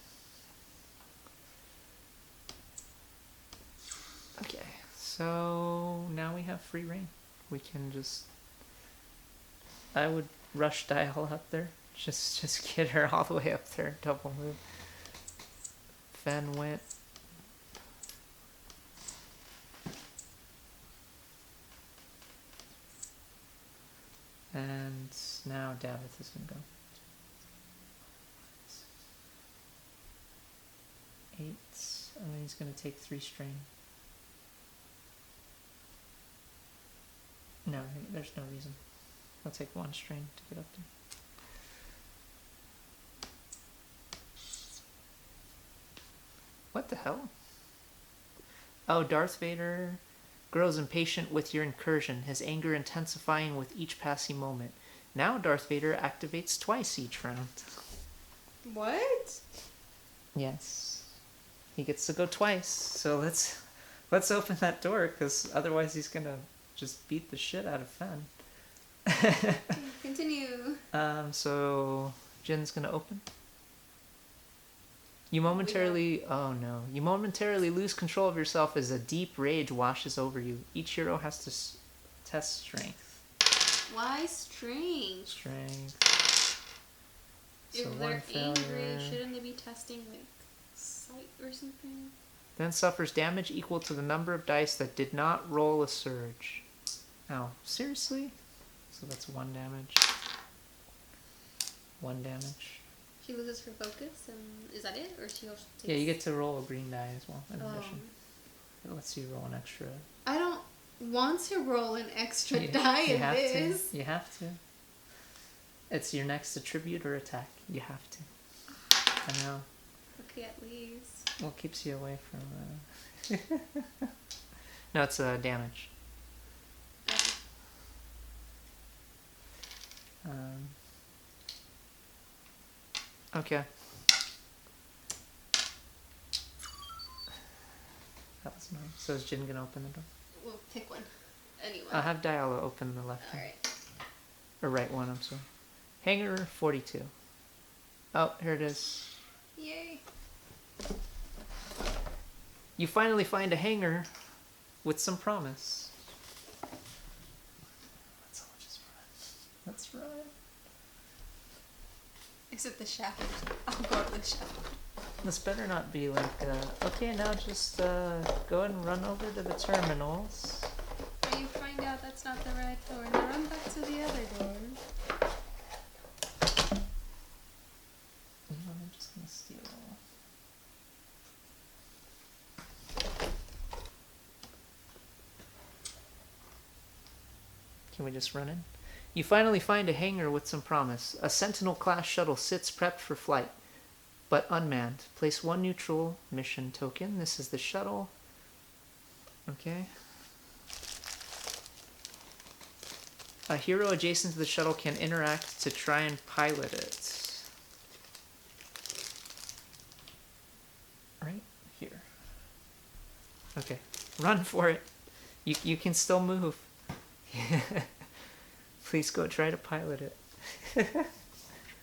Okay, so now we have free reign. We can just... I would rush Diala up there. Just get her all the way up there. Double move. Fenn went. And now Davith is going to go. 8. And then he's going to take 3 strain. No, there's no reason. I'll take 1 strain to get up there. What the hell? Oh, Darth Vader grows impatient with your incursion, his anger intensifying with each passing moment. Now Darth Vader activates twice each round. What? Yes. He gets to go twice. So let's open that door, because otherwise he's gonna just beat the shit out of Fenn. Continue. So Jin's gonna open. You momentarily you momentarily lose control of yourself as a deep rage washes over you. Each hero has to test strength. Why strength? Strength. If So they're one failure. angry, shouldn't they be testing like sight or something? Then suffers damage equal to the number of dice that did not roll a surge. Oh, seriously? So that's 1 damage. 1 damage. She loses her focus, and is that it, or she also takes? Yeah, you get to roll a green die as well in Oh. addition. It lets you roll an extra. I don't want to roll an extra die in this. You have to. It's your next attribute or attack. You have to. I know. Okay, at least. Well, it keeps you away from. No, it's damage. Okay. That was mine. So is Jin gonna open the door? We'll pick one. Anyone. I'll have Diala open the left one. Alright. Or right one, I'm sorry. Hanger 42. Oh, here it is. Yay. You finally find a hanger with some promise. Let's all just run. Let's run. Except the shaft. I'll go to the shaft. This better not be like, okay, now just go and run over to the terminals. But you find out that's not the right door, and run back to the other door. You know, I'm just gonna steal. Can we just run in? You finally find a hangar with some promise. A Sentinel-class shuttle sits prepped for flight, but unmanned. Place 1 neutral mission token. This is the shuttle. Okay. A hero adjacent to the shuttle can interact to try and pilot it. Right here. Okay. Run for it. You can still move. Please go try to pilot it. Okay,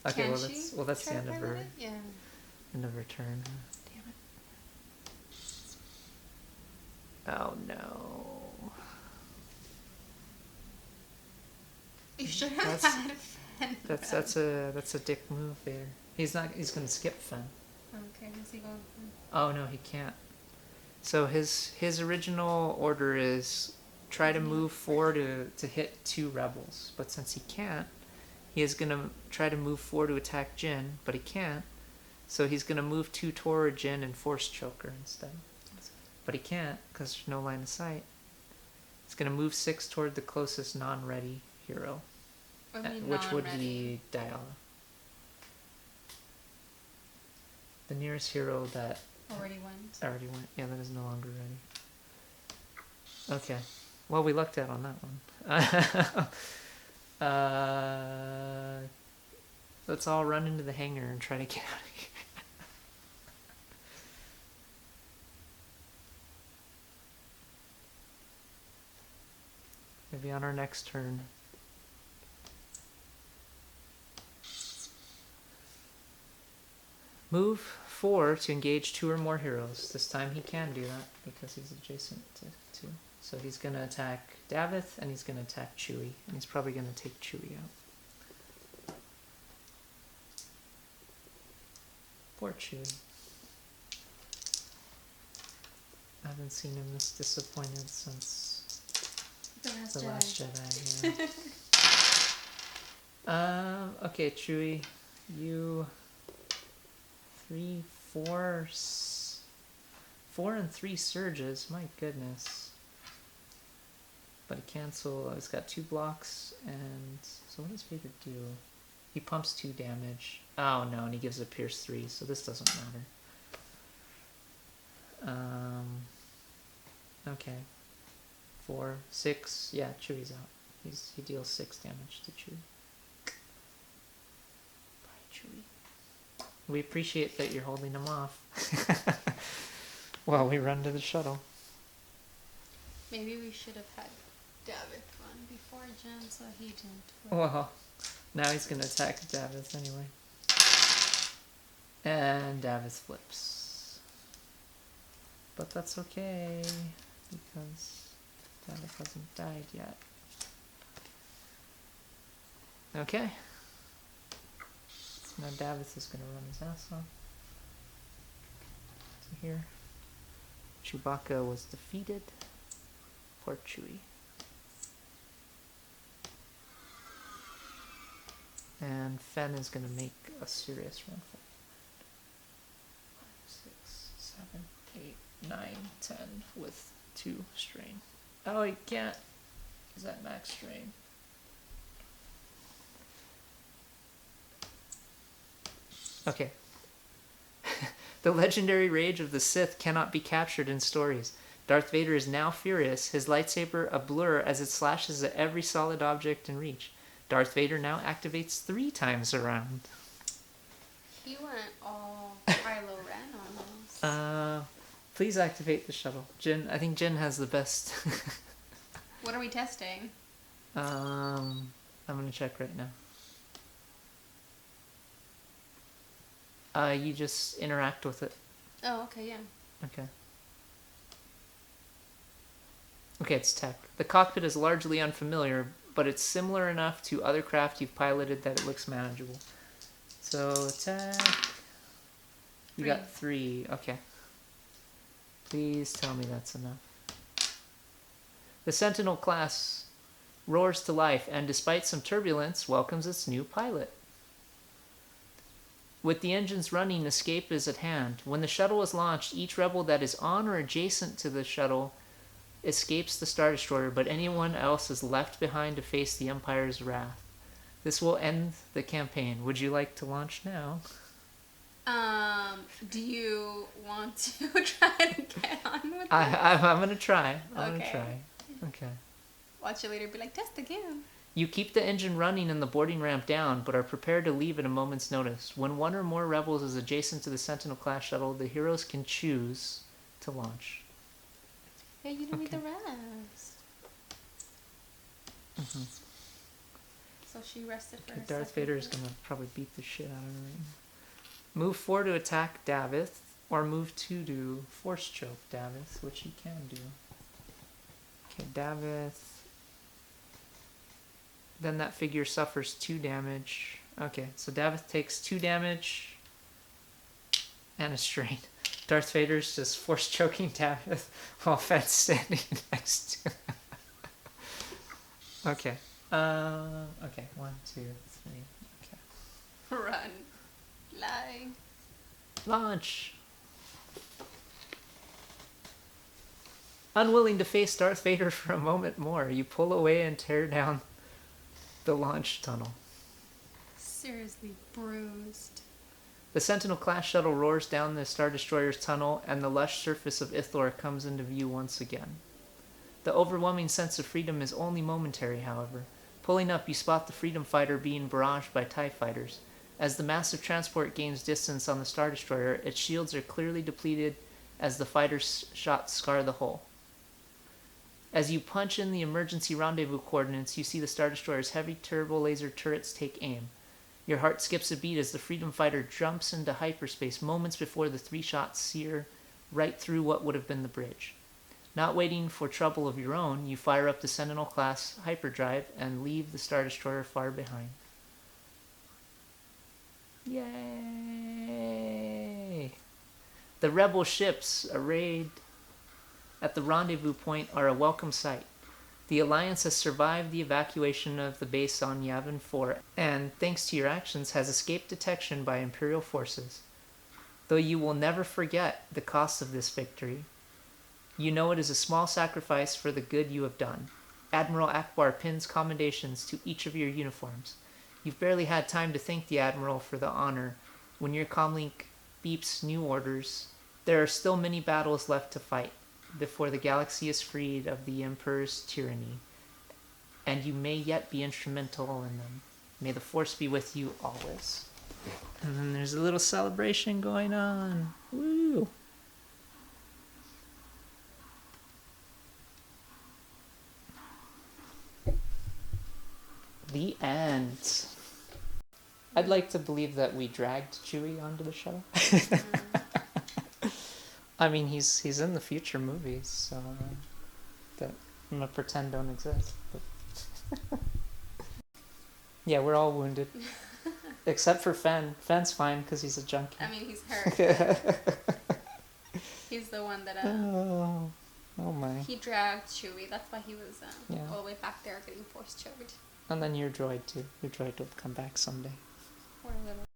Can well that's the try end of pilot her it? Yeah. end of her turn. Damn it. Oh no. You should have had Fenn. That's a dick move there. He's gonna skip Fenn. Okay, is he going Oh no, he can't. So his original order is try to move 4 to hit 2 rebels, but since he can't, he is gonna try to move 4 to attack Jin, but he can't. So he's gonna move 2 toward Jin and force choke her instead. But he can't because there's no line of sight. He's gonna move 6 toward the closest non-ready hero, which would be Diala. The nearest hero that already went. Yeah, that is no longer ready. Okay. Well, we lucked out on that one. Let's all run into the hangar and try to get out of here. Maybe on our next turn. Move 4 to engage 2 or more heroes. This time he can do that because he's adjacent to 2. So he's going to attack Davith and he's going to attack Chewie. And he's probably going to take Chewie out. Poor Chewie. I haven't seen him this disappointed since The Last Jedi. Yeah. Okay, Chewie. You... 3, 4... 4 and 3 surges. My goodness. But he cancel. He's got 2 blocks, and so what does Vader do? He pumps 2 damage. Oh no, and he gives a pierce 3, so this doesn't matter. Okay. 4, 6. Yeah, Chewie's out. He deals 6 damage to Chewie. Chewie. We appreciate that you're holding them off. While we run to the shuttle. Maybe we should have had Davith run before Jen, so he didn't. Well, now he's going to attack Davith anyway. And Davith flips. But that's okay, because Davith hasn't died yet. Okay. So now Davith is going to run his ass off. So here. Chewbacca was defeated. Poor Chewie. And Fenn is going to make a serious run for 5, 6, 7, 8, 9, 10 with 2 strain. Oh, he can't. Is that max strain? Okay. The legendary rage of the Sith cannot be captured in stories. Darth Vader is now furious, his lightsaber a blur as it slashes at every solid object in reach. Darth Vader now activates 3 times around. He went all Kylo Ren on us. Please activate the shuttle. Jin, I think Jin has the best. What are we testing? I'm gonna check right now. You just interact with it. Oh, okay, yeah. Okay. Okay, it's tech. The cockpit is largely unfamiliar, but it's similar enough to other craft you've piloted that it looks manageable. So, attack. You got 3. Okay. Please tell me that's enough. The Sentinel class roars to life and, despite some turbulence, welcomes its new pilot. With the engines running, escape is at hand. When the shuttle is launched, each rebel that is on or adjacent to the shuttle escapes the Star Destroyer, but anyone else is left behind to face the Empire's wrath. This will end the campaign. Would you like to launch now? Do you want to try to get on with it? I'm gonna try. Okay. Okay. Watch it later, be like, test again. You keep the engine running and the boarding ramp down, but are prepared to leave at a moment's notice. When one or more rebels is adjacent to the Sentinel-class shuttle, the heroes can choose to launch. Hey, you didn't read the rest. Mm-hmm. So she rested for a second. Darth Vader is going to probably beat the shit out of her. Move 4 to attack Davith, or move 2 to force choke Davith, which he can do. Okay, Davith. Then that figure suffers 2 damage. Okay, so Davith takes 2 damage and a strain. Darth Vader's just force choking Davith while Fenn's standing next to him. Okay. Okay, 1, 2, 3. Okay. Run. Lie. Launch! Unwilling to face Darth Vader for a moment more, you pull away and tear down the launch tunnel. Seriously bruised. The Sentinel-class shuttle roars down the Star Destroyer's tunnel, and the lush surface of Ithor comes into view once again. The overwhelming sense of freedom is only momentary, however. Pulling up, you spot the Freedom Fighter being barraged by TIE fighters. As the massive transport gains distance on the Star Destroyer, its shields are clearly depleted as the fighter's shots scar the hull. As you punch in the emergency rendezvous coordinates, you see the Star Destroyer's heavy turbo laser turrets take aim. Your heart skips a beat as the Freedom Fighter jumps into hyperspace moments before the 3 shots sear right through what would have been the bridge. Not waiting for trouble of your own, you fire up the Sentinel-class hyperdrive and leave the Star Destroyer far behind. Yay! The rebel ships arrayed at the rendezvous point are a welcome sight. The Alliance has survived the evacuation of the base on Yavin 4, and, thanks to your actions, has escaped detection by Imperial forces. Though you will never forget the cost of this victory, you know it is a small sacrifice for the good you have done. Admiral Akbar pins commendations to each of your uniforms. You've barely had time to thank the Admiral for the honor when your comlink beeps new orders. There are still many battles left to fight before the galaxy is freed of the Emperor's tyranny, and you may yet be instrumental in them. May the Force be with you always. And then there's a little celebration going on. Woo! The end. I'd like to believe that we dragged Chewie onto the shuttle. I mean, he's in the future movies, so that I'm gonna pretend don't exist. But yeah, we're all wounded, except for Fenn. Fenn's fine because he's a junkie. I mean, he's hurt. He's the one that Oh my. he dragged Chewie. That's why he was Yeah. all the way back there getting force choked. And then your droid too. Your droid will come back someday. Poor little